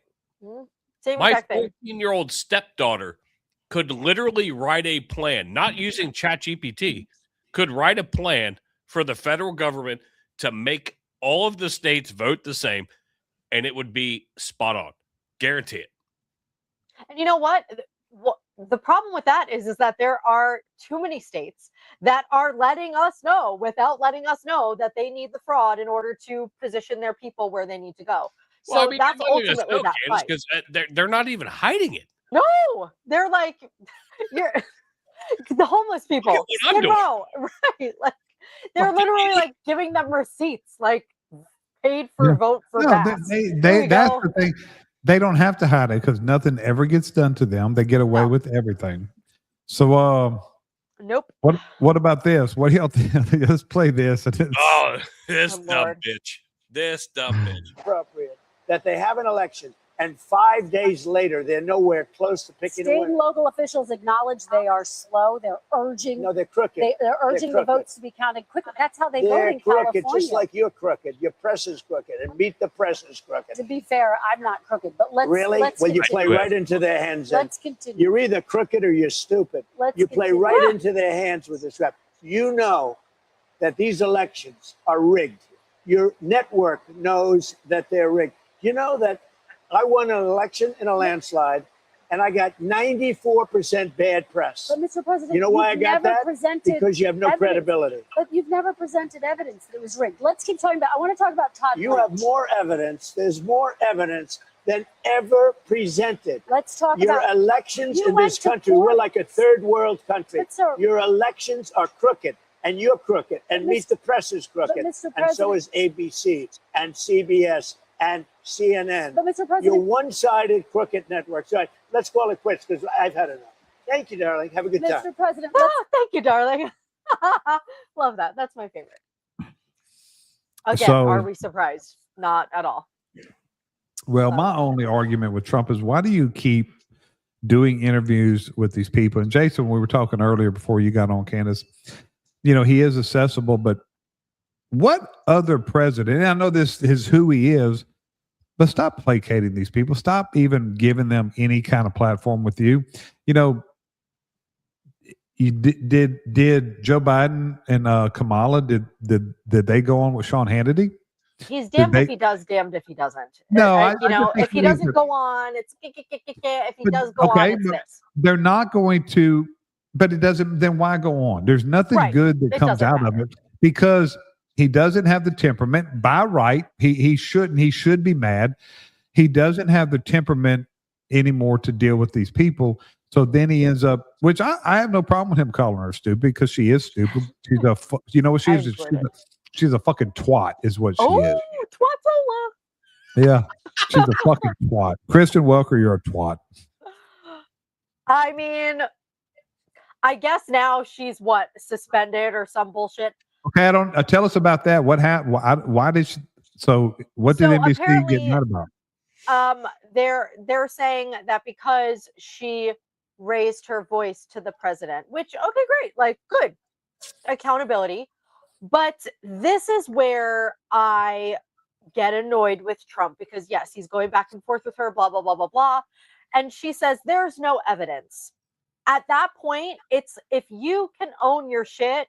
Same My exact thing. 14-year-old stepdaughter could literally write a plan, not using ChatGPT, could write a plan for the federal government to make all of the states vote the same, and it would be spot on. Guarantee it. And you know what? The problem with that is that there are too many states that are letting us know, without letting us know, that they need the fraud in order to position their people where they need to go. Well, So that's ultimately that fight. Because they're not even hiding it. No, they're like, you're the homeless people. Skid Row, right? Like they're literally like giving them receipts, like paid for vote for gas. That's the thing. They don't have to hide it, because nothing ever gets done to them. They get away with everything. So, nope. What about this? What do y'all think? Let's play this. This dumb bitch. This dumb bitch. Appropriate that they have an election, and 5 days later they're nowhere close to picking a winner. State and local officials acknowledge they are slow. They're urging. No, they're crooked. They're urging the votes to be counted quickly. That's how they vote They're in crooked, California. just like you're crooked. Your press is crooked, and Meet the Press is crooked. To be fair, I'm not crooked, but let's really. Let's well, you continue. play right into their hands. Let's continue. You're either crooked or you're stupid. Let's you play continue. right into their hands with this rap. You know that these elections are rigged. Your network knows that they're rigged. You know that I won an election in a landslide, and I got 94% bad press. But Mr. President, you know why I got that? Because you have no credibility. But you've never presented evidence that it was rigged. Let's keep talking about. I want to talk about Todd. You have more evidence. There's more evidence than ever presented. Let's talk your about elections in this country. We're like a third world country. Your elections are crooked, and you're crooked, and Meet the Press is crooked, and so is ABC and CBS and CNN. But Mr. President, you're one-sided crooked network. So let's call it quits, because I've had enough. Thank you, darling. Have a good time. Mr. President, thank you, darling. Love that. That's my favorite. Again, are we surprised? Not at all. Well, my only argument with Trump is, why do you keep doing interviews with these people? And Jason, we were talking earlier before you got on, Candace, he is accessible, but what other president, and I know this is who he is, but stop placating these people. Stop even giving them any kind of platform with you. did Joe Biden and Kamala did they go on with Sean Hannity? He's damned they- if he does, damned if he doesn't. No, I you know, just if he think doesn't that- go on, it's if he But- does go okay, on, it's but- this. They're not going to, but it doesn't. Then why go on? There's nothing Right. good that It comes doesn't out of matter. it because he doesn't have the temperament. By right, he shouldn't. He should be mad. He doesn't have the temperament anymore to deal with these people. So then he ends up, which I have no problem with him calling her stupid because she is stupid. She's a, you know what she I is? enjoyed it. She's a fucking twat, is what she Oh, is. Twatola. Yeah, she's a fucking twat. Kristen Welker, you're a twat. I mean, I guess now she's what, suspended or some bullshit. Okay, I don't. Tell us about that. What happened? Why did she? So what did So NBC get apparently- mad about? They're saying that because she raised her voice to the president, which okay, great, like good accountability. But this is where I get annoyed with Trump because yes, he's going back and forth with her, blah blah blah blah blah, and she says there's no evidence. At that point, it's if you can own your shit,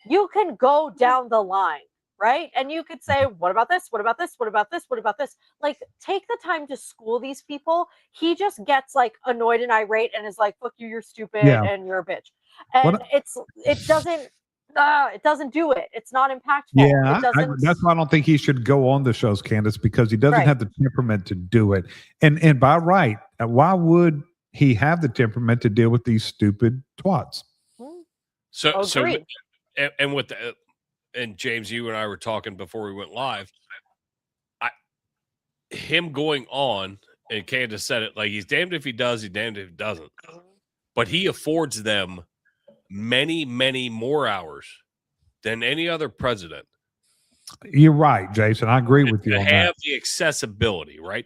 you can go down the line. Right. And you could say, what about this? What about this? What about this? What about this? Like, take the time to school these people. He just gets like annoyed and irate and is like, fuck you, you're stupid Yeah. and you're a bitch. And it doesn't do it. It's not impactful. Yeah, It doesn't, that's why I don't think he should go on the shows, Candace, because he doesn't Right. have the temperament to do it. And by right, why would he have the temperament to deal with these stupid twats? So Agreed. and with the and James, you and I were talking before we went live. Him going on, and Candace said it, like he's damned if he does, he's damned if he doesn't. But he affords them many, many more hours than any other president You're right, Jason. I agree with you to on have that. the accessibility, right?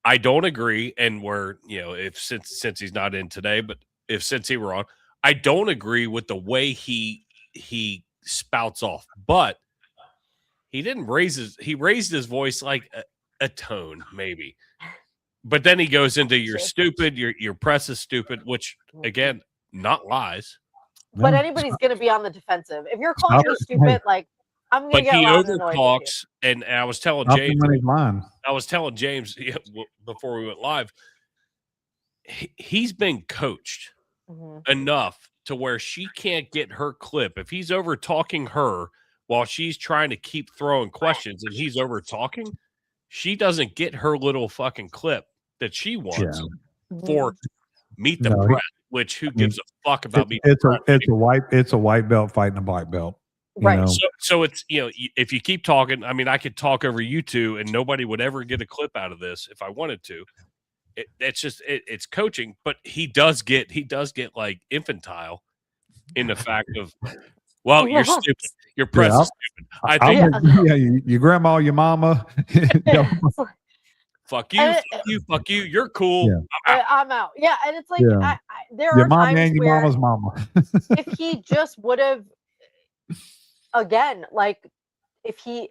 I don't agree, and if since he's not in today, but since he were on, I don't agree with the way he spouts off, but he didn't he raised his voice like a tone maybe, but then he goes into you're stupid, your press is stupid, which again, not lies, but Yeah. anybody's going to be on the defensive. If you're calling her Stop it. stupid, Hey. like, I'm going but to get he loud and annoyed with you. overtalks, and I was telling Stop him James, when he's lying. before we went live, he's been coached Mhm. enough to where she can't get her clip. If he's over talking her while she's trying to keep throwing questions and he's over talking, she doesn't get her little fucking clip that she wants for Meet the No, Pratt, which who gives a fuck about Meet the It's Pratt? a white belt fighting a black belt. you Right. know? So it's, if you keep talking, I mean, I could talk over you two and nobody would ever get a clip out of this if I wanted to. It's coaching, but he does get like infantile in the fact of, well, you're Yes. stupid. Your press Yeah, is stupid. I think your grandma, your mama. fuck you, And fuck you, fuck you. You're cool. Yeah. I'm out. I'm out. Yeah, and it's like Yeah. there your are mama times and your where mama's mama. if he just would have, again, like if he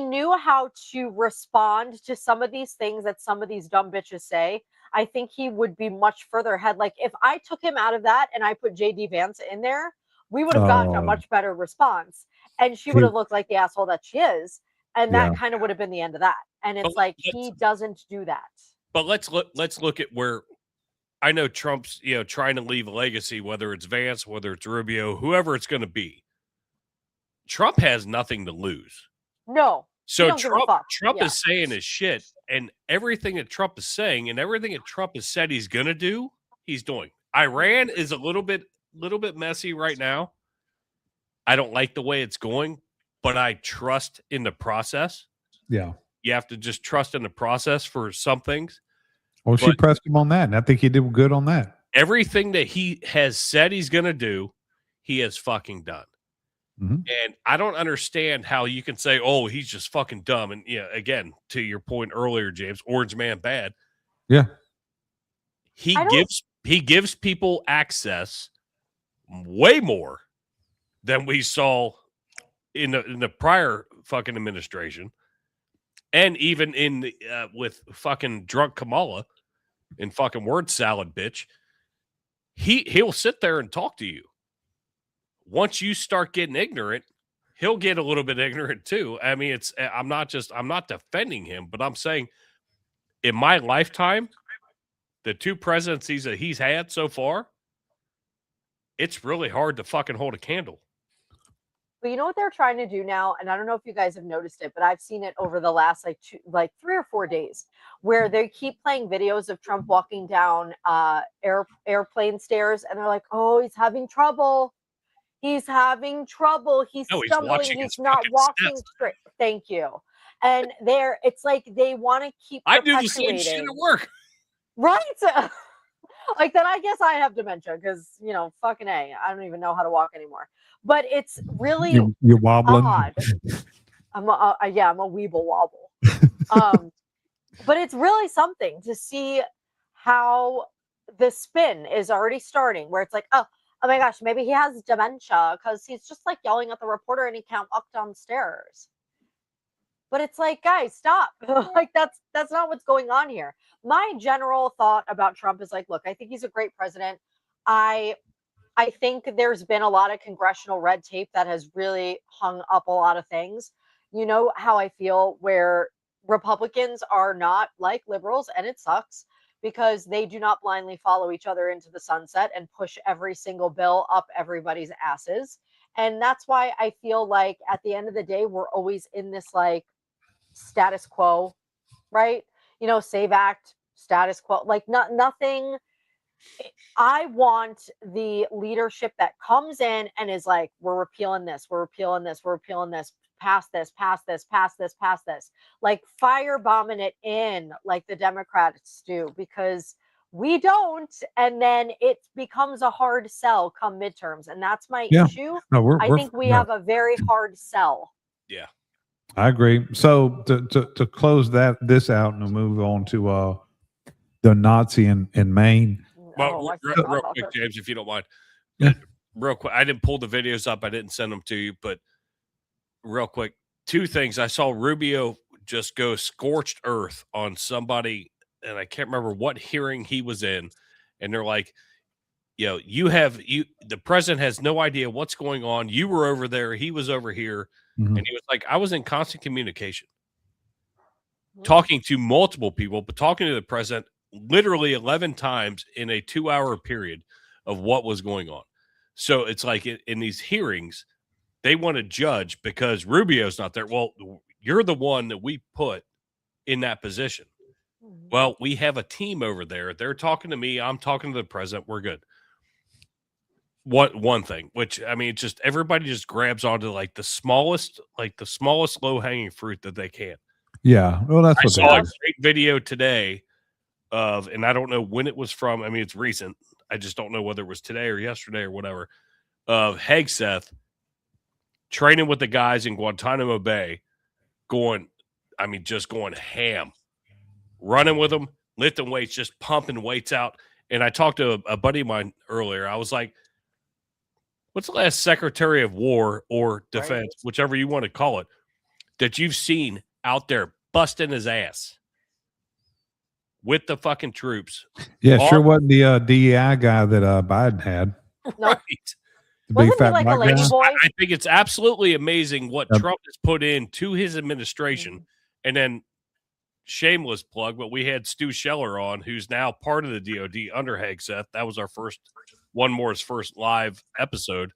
knew how to respond to some of these things that some of these dumb bitches say, I think he would be much further ahead. Like if I took him out of that and I put JD Vance in there, we would have gotten a Oh. much better response, and she He- would have looked like the asshole that she is, and that Yeah. kind of would have been the end of that. And it's But like let's- he doesn't do that. But let's look at where I know Trump's trying to leave a legacy, whether it's Vance, whether it's Rubio, whoever it's going to be. Trump has nothing to lose. No. So don't give a fuck. Trump Yeah. is saying his shit, and everything that Trump is saying, and everything that Trump has said he's going to do, he's doing. Iran is a little bit messy right now. I don't like the way it's going, but I trust in the process. Yeah. You have to just trust in the process for some things. Well, she But- pressed him on that, and I think he did good on that. Everything that he has said he's going to do, he has fucking done. Mhm. And I don't understand how you can say, "Oh, he's just fucking dumb." And again, to your point earlier, James, Orange Man bad. Yeah. He I don't- gives people access way more than we saw in the prior fucking administration, and even in the, with fucking drunk Kamala and fucking word salad bitch. he'll sit there and talk to you. Once you start getting ignorant, he'll get a little bit ignorant too. I mean, I'm not defending him, but I'm saying in my lifetime, the 2 presidencies that he's had so far, it's really hard to fucking hold a candle. But you know what they're trying to do now, and I don't know if you guys have noticed it, but I've seen it over the last like 3 or 4 days, where they keep playing videos of Trump walking down airplane stairs, and they're like, "Oh, he's having trouble. He's having trouble. He's stumbling. He's not walking straight." Thank you. And it's like they want to keep. I do the same shit at work. Right? Like then I guess I have dementia because, fucking A, I don't even know how to walk anymore. But it's really you're wobbling. odd. I'm a weeble wobble. But it's really something to see how the spin is already starting, where it's like, oh my gosh, maybe he has dementia because he's just like yelling at the reporter and he can't walk downstairs. But it's like, guys, stop. Like that's not what's going on here. My general thought about Trump is like, look, I think he's a great president. I think there's been a lot of congressional red tape that has really hung up a lot of things. You know how I feel where Republicans are not like liberals, and it sucks because they do not blindly follow each other into the sunset and push every single bill up everybody's asses. And that's why I feel like at the end of the day, we're always in this like status quo, right? Save Act, status quo, like nothing. I want the leadership that comes in and is like, we're repealing this, we're repealing this, we're repealing this, pass this, pass this, pass this, pass this, like firebombing it in like the Democrats do, because we don't. And then it becomes a hard sell come midterms. And that's my issue. No, I think we have a very hard sell. Yeah. I agree. So to close this out and move on to the Nazi in Maine. Well, real quick, James, if you don't mind. Yeah. Real quick. I didn't pull the videos up. I didn't send them to you, but real quick, 2 things. I saw Rubio just go scorched earth on somebody, and I can't remember what hearing he was in. And they're like, the president has no idea what's going on. You were over there. He was over here. Mm-hmm. And he was like, I was in constant communication, talking to multiple people, but talking to the president literally 11 times in a 2-hour period of what was going on. So it's like in these hearings, they want to judge because Rubio's not there. Well, you're the one that we put in that position. Well, we have a team over there. They're talking to me. I'm talking to the president. We're good. One thing, which I mean, just everybody just grabs onto like the smallest low hanging fruit that they can. Yeah. Well, that's I what saw a great video today of, and I don't know when it was from. I mean, it's recent. I just don't know whether it was today or yesterday or whatever, of Hegseth training with the guys in Guantanamo Bay, just going ham, running with them, lifting weights, just pumping weights out. And I talked to a buddy of mine earlier. I was like, what's the last Secretary of War or Defense, whichever you want to call it, that you've seen out there busting his ass with the fucking troops? Yeah, sure wasn't the DEI guy that Biden had. Right. The big fat black guy. I think it's absolutely amazing what Trump has put into his administration. And then, shameless plug, but we had Stu Scheller on, who's now part of the DOD under Hegseth. That was our first live episode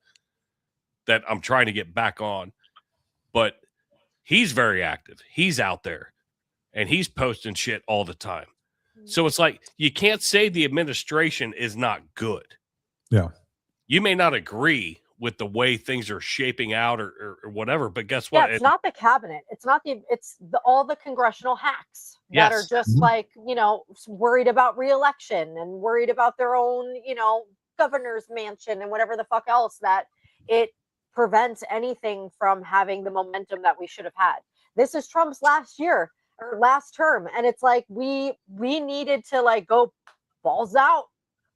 that I'm trying to get back on. But he's very active. He's out there and he's posting shit all the time. So it's like, you can't say the administration is not good. Yeah. You may not agree with the way things are shaping out or whatever, but guess what? Yeah, it's not the cabinet. It's not all the congressional hacks that are just like, worried about reelection and worried about their own, governor's mansion and whatever the fuck else, that it prevents anything from having the momentum that we should have had. This is Trump's last year or last term. And it's like, we needed to like go balls out,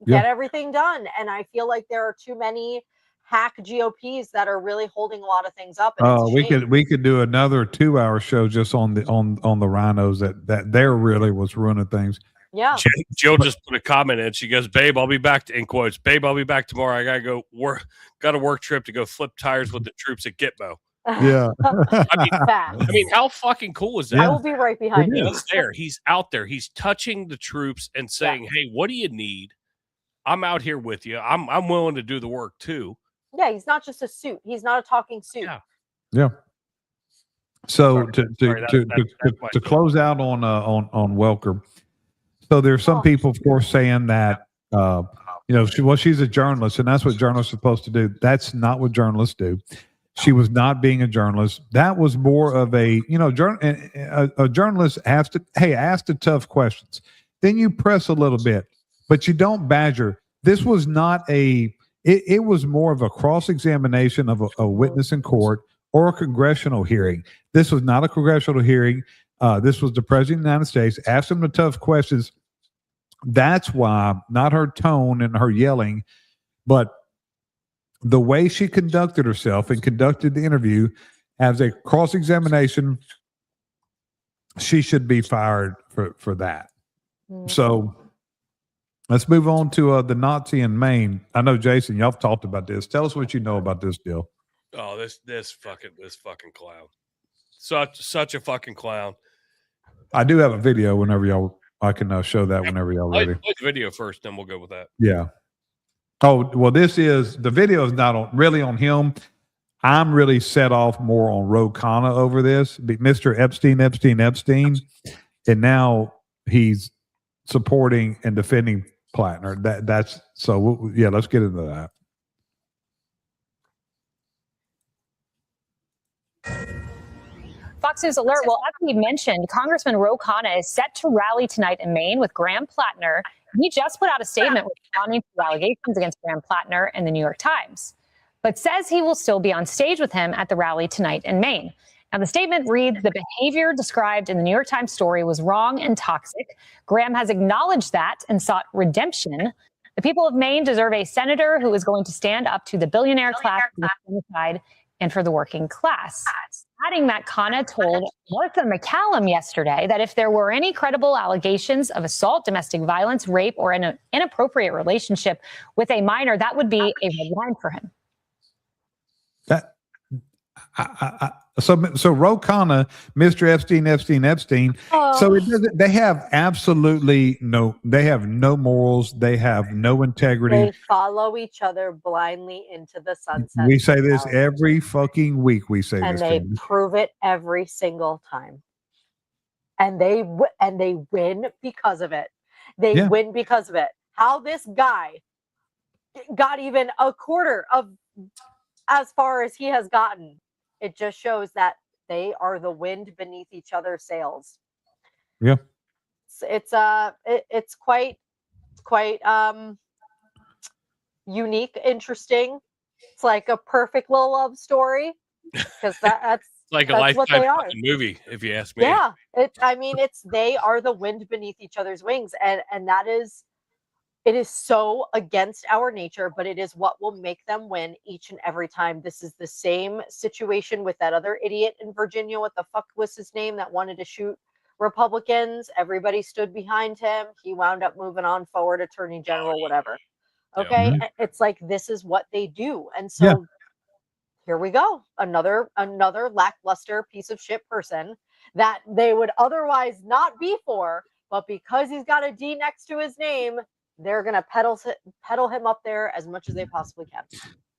get everything done. And I feel like there are too many hack GOPs that are really holding a lot of things up. And we could do another 2-hour show just on the rhinos that there really was ruining things. Yeah. Jill just put a comment in. She goes, "Babe, I'll be back." In quotes, "Babe, I'll be back tomorrow. I gotta go work. Got a work trip to go flip tires with the troops at Gitmo." Yeah. I mean, how fucking cool is that? I will be right behind you. He's there. He's out there. He's touching the troops and saying, "Hey, what do you need? I'm out here with you. I'm willing to do the work too." Yeah, he's not just a suit. He's not a talking suit. Yeah. So Sorry, to close out on Welker, so there's some people, of course, saying that she's a journalist, and that's what journalists are supposed to do. That's not what journalists do. She was not being a journalist. That was more of a journalist has to ask the tough questions. Then you press a little bit, but you don't badger. This was not it was more of a cross-examination of a witness in court or a congressional hearing. This was not a congressional hearing. This was the president of the United States. Asked him the tough questions. That's why, not her tone and her yelling, but the way she conducted herself and conducted the interview as a cross-examination, she should be fired for that. Mm-hmm. So let's move on to the Nazi in Maine. I know, Jason, y'all have talked about this. Tell us what you know about this deal. Oh, this fucking clown. Such a fucking clown. I do have a video whenever I can show that whenever y'all ready. Play the video first, then we'll go with that. Yeah. Oh, well, the video is not really on him. I'm really set off more on Ro-Khanna over this. Mr. Epstein. And now he's supporting and defending Plattner. That's so, yeah, let's get into that. Fox News alert. Well, as we mentioned, Congressman Ro-Khanna is set to rally tonight in Maine with Graham Plattner. He just put out a statement responding to allegations against Graham Plattner in the New York Times, but says he will still be on stage with him at the rally tonight in Maine. Now, the statement reads, "The behavior described in the New York Times story was wrong and toxic. Graham has acknowledged that and sought redemption. The people of Maine deserve a senator who is going to stand up to the billionaire class for the genocide and for the working class." Adding that Khanna told Martha McCallum yesterday that if there were any credible allegations of assault, domestic violence, rape, or an inappropriate relationship with a minor, that would be a red line for him. So Ro-Khanna, Mr. Epstein. Oh. So it doesn't. They have absolutely no. They have no morals. They have no integrity. They follow each other blindly into the sunset. We say this every fucking week. We say and this, they prove it every single time. And they win because of it. They win because of it. How this guy got even a quarter of as far as he has gotten. It just shows that they are the wind beneath each other's sails. Yeah. It's quite unique, interesting. It's like a perfect little love story because that's like a lifetime movie, if you ask me. Yeah. They are the wind beneath each other's wings. And that is, it is so against our nature, but it is what will make them win each and every time. This is the same situation with that other idiot in Virginia. What the fuck was his name that wanted to shoot Republicans? Everybody stood behind him. He wound up moving on forward, attorney general, whatever. Okay. Mm-hmm. It's like, this is what they do. And so here we go. Another lackluster piece of shit person that they would otherwise not be for, but because he's got a D next to his name, they're going to pedal him up there as much as they possibly can.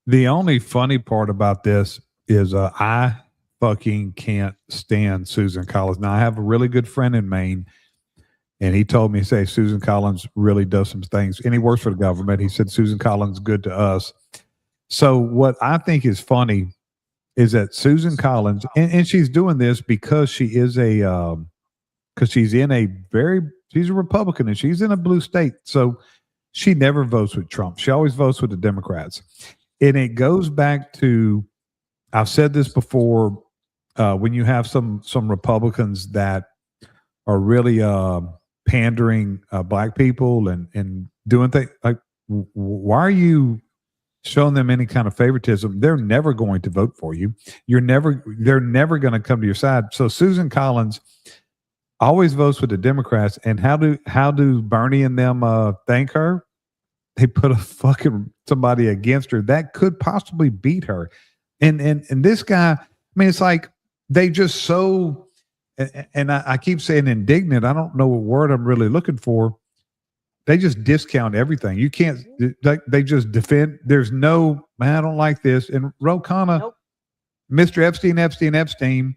The only funny part about this is I fucking can't stand Susan Collins. Now, I have a really good friend in Maine, and he told me, say, Susan Collins really does some things, and he works for the government. He said, Susan Collins is good to us. So what I think is funny is that Susan Collins, and she's doing this because she is because she's a Republican and she's in a blue state. So she never votes with Trump. She always votes with the Democrats. And it goes back to, I've said this before, when you have some Republicans that are really pandering Black people and doing things like, why are you showing them any kind of favoritism? They're never going to vote for you. They're never going to come to your side. So Susan Collins, always votes with the Democrats. And how do Bernie and them thank her? They put a fucking somebody against her that could possibly beat her. And this guy, I mean, it's like they just so, and I keep saying indignant. I don't know what word I'm really looking for. They just discount everything. You can't, they just defend. There's no, man, I don't like this. And Ro Khanna, Nope. Mr. Epstein,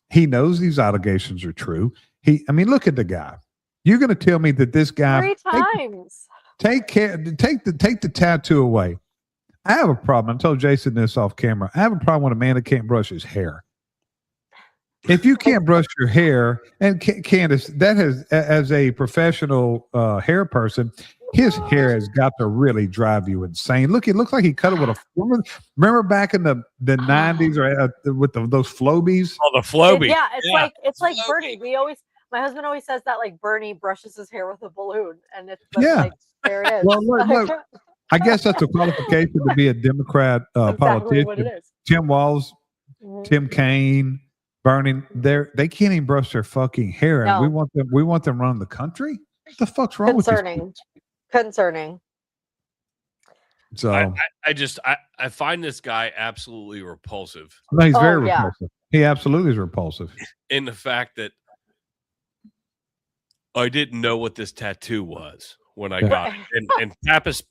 he knows these allegations are true. I mean, look at the guy. You're going to tell me that this guy 3 times. take the tattoo away. I have a problem. I told Jason this off camera. I have a problem with a man that can't brush his hair. If you can't brush your hair, and Candace, that has, as a professional hair person, his hair has got to really drive you insane. Look, it looks like he cut it with a. Remember back in the 90s or with those Flobies? Oh, the Flobie. Yeah, it's like Bernie. My husband always says that like Bernie brushes his hair with a balloon, and it's like there it is. Well, look, I guess that's a qualification to be a Democrat exactly politician. what it is. Tim Walz, Tim Kaine, Bernie, they can't even brush their fucking hair, and No. we want them running the country. What the fuck's wrong with this? Concerning. So I find this guy absolutely repulsive. no, he's very yeah. repulsive. He absolutely is repulsive. In the fact that I didn't know what this tattoo was when I got it. And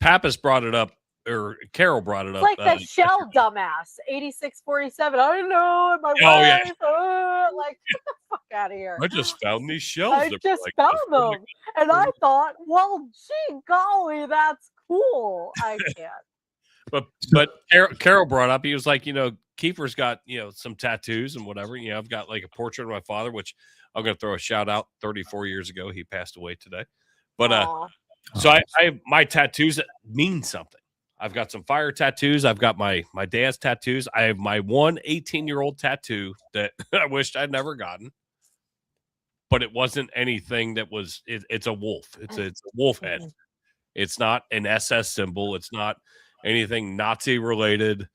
Pappas brought it up, or Carol brought it up. It's like that Shell dumbass, 8647. I don't know. My wife. yeah. Like, get the fuck out of here. I just found these shells. I just found them. And I thought, well, gee golly, that's cool. I can't. But Carol brought up, he was like, Kiefer's got, some tattoos and whatever. I've got like a portrait of my father, which I'm going to throw a shout out. 34 years ago, he passed away today. But so I have my tattoos that mean something. I've got some fire tattoos. I've got my dad's tattoos. I have my 18-year-old tattoo that I wished I'd never gotten. But it wasn't anything that was. It's a wolf. It's a wolf head. It's not an SS symbol. It's not anything Nazi related.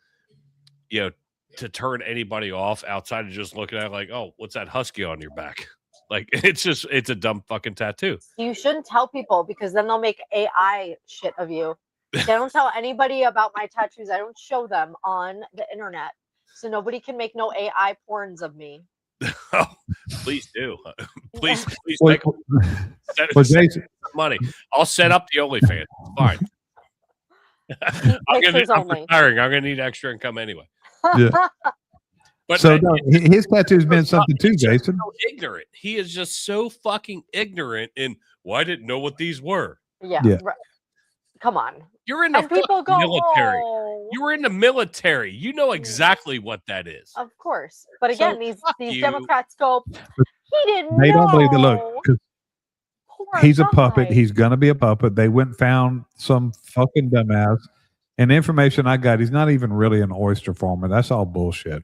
To turn anybody off outside of just looking at it like, oh, what's that husky on your back? Like, it's a dumb fucking tattoo. You shouldn't tell people because then they'll make AI shit of you. I don't tell anybody about my tattoos. I don't show them on the internet. So nobody can make no AI porns of me. Oh, please do. please Well, send money. I'll set up the OnlyFans. Fine. I'm retiring. I'm gonna need extra income anyway. Yeah. But so his tattoos meant something too, Jason. So ignorant. He is just so fucking ignorant. And I didn't know what these were. Yeah. Right. Come on. You're in the people go, military. oh. You were in the military. You know exactly what that is. Of course. But again, So these Democrats go, he didn't They know. don't believe that. Look, because Poor he's a guy. puppet. He's gonna be a puppet. They went and found some fucking dumbass. And the information I got, he's not even really an oyster farmer. That's all bullshit.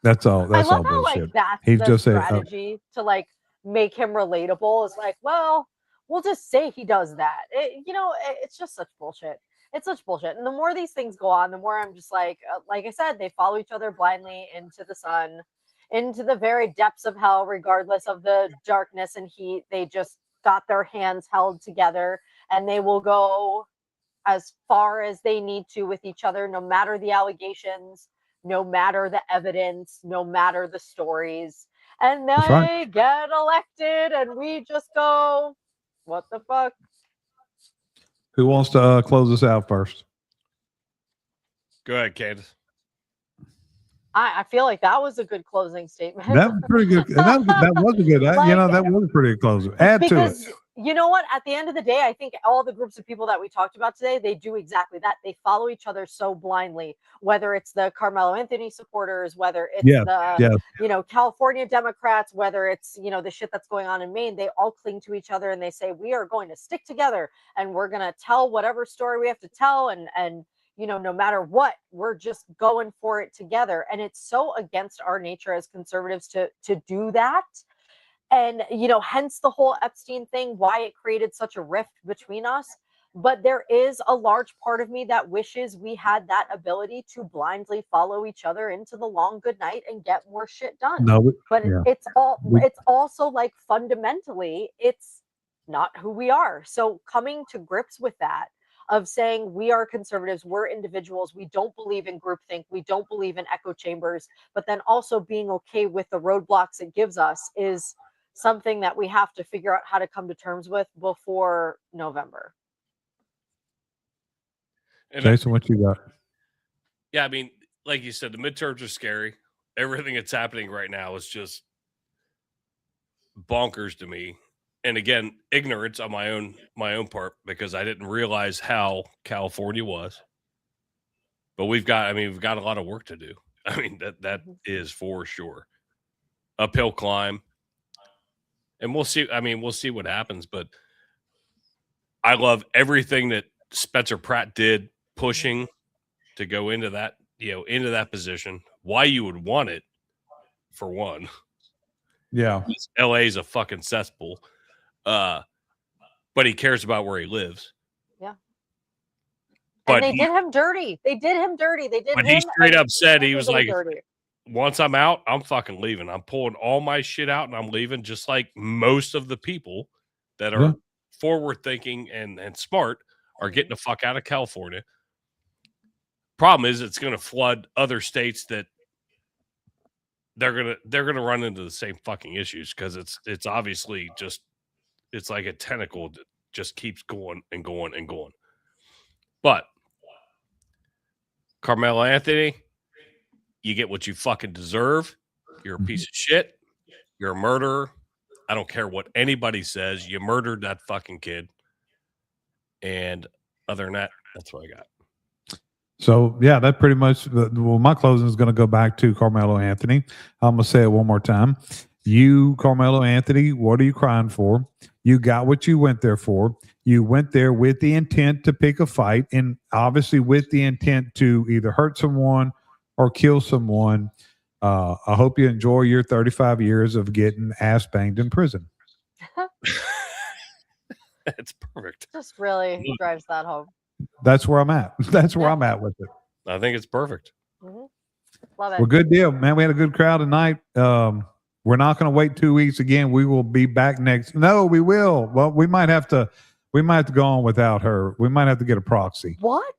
That's all bullshit. Like, that's he's the just strategy to like make him relatable. Is like, well, we'll just say he does that. It's just such bullshit. It's such bullshit. And the more these things go on, the more I'm just like I said, they follow each other blindly into the sun, into the very depths of hell, regardless of the darkness and heat. They just got their hands held together, and they will go as far as they need to with each other, no matter the allegations, no matter the evidence, no matter the stories. And they get elected, and we just go, what the fuck? Who wants to close us out first? Go ahead, Candace. I feel like that was a good closing statement. That was pretty good. That was a good. That was a pretty good closing. Add to it. You know what? At the end of the day, I think all the groups of people that we talked about today, they do exactly that. They follow each other so blindly, whether it's the Karmelo Anthony supporters, whether it's the California Democrats, whether it's, the shit that's going on in Maine, they all cling to each other and they say, we are going to stick together and we're going to tell whatever story we have to tell. And no matter what, we're just going for it together. And it's so against our nature as conservatives to do that. And, hence the whole Epstein thing, why it created such a rift between us. But there is a large part of me that wishes we had that ability to blindly follow each other into the long good night and get more shit done. No, But yeah. it's also like fundamentally, it's not who we are. So coming to grips with that, of saying we are conservatives, we're individuals, we don't believe in groupthink, we don't believe in echo chambers, but then also being okay with the roadblocks it gives us is something that we have to figure out how to come to terms with before November. And Jason, what you got? yeah, I mean, like you said, the midterms are scary. Everything that's happening right now is just bonkers to me. And again, ignorance on my own part, because I didn't realize how California was. But we've got a lot of work to do. I mean, that is for sure. Uphill climb. And we'll see. I mean, we'll see what happens. But I love everything that Spencer Pratt did, pushing to go into that, into that position. Why you would want it, for one. Yeah. LA is a fucking cesspool. But he cares about where he lives. Yeah. But and they did him dirty. They did him dirty. They did But him he straight up said, he was like, dirty. once I'm out, I'm fucking leaving. I'm pulling all my shit out and I'm leaving, just like most of the people that are forward thinking and smart are getting the fuck out of California. Problem is, it's going to flood other states that they're gonna run into the same fucking issues, because it's obviously just, it's like a tentacle that just keeps going and going and going. But Karmelo Anthony, you get what you fucking deserve. You're a piece of shit. You're a murderer. I don't care what anybody says. You murdered that fucking kid. And other than that, that's what I got. So, yeah, that pretty much, well, my closing is going to go back to Karmelo Anthony. I'm going to say it one more time. You, Karmelo Anthony, what are you crying for? You got what you went there for. You went there with the intent to pick a fight, and obviously with the intent to either hurt someone or kill someone. I hope you enjoy your 35 years of getting ass banged in prison. That's perfect. Just really drives that home. That's where I'm at. That's where I'm at with it. I think it's perfect. Love it. Well, good deal, man. We had a good crowd tonight. We're not going to wait 2 weeks again. We will be back next. No, we will. Well, we might have to go on without her. We might have to get a proxy. What?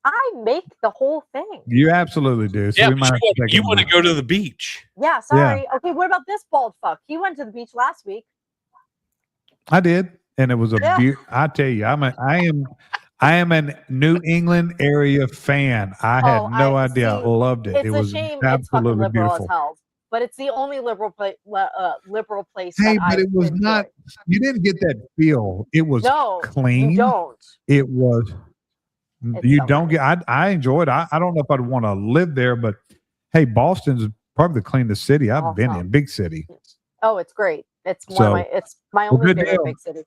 I make the whole thing. You absolutely do. So Yeah, we might but you want to go to the beach. Yeah, sorry. Okay, what about this bald fuck? He went to the beach last week. I did, and it was a I tell you, I am a New England area fan. I had no idea. I loved it. It's It was a shame it's fucking absolutely liberal beautiful. as hell. But it's the only liberal place. Hey, but it was not. You didn't get that feel. It was clean. You don't. It was. You don't get. I enjoyed. I don't know if I'd want to live there, but hey, Boston's probably the cleanest city I've been in. Big city. Oh, it's great. It's my only favorite big city.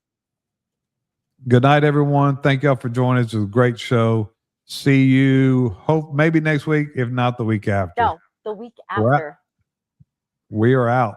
Good night, everyone. Thank y'all for joining us. It was a great show. See you. Hope maybe next week, if not the week after. No, the week after. We are out.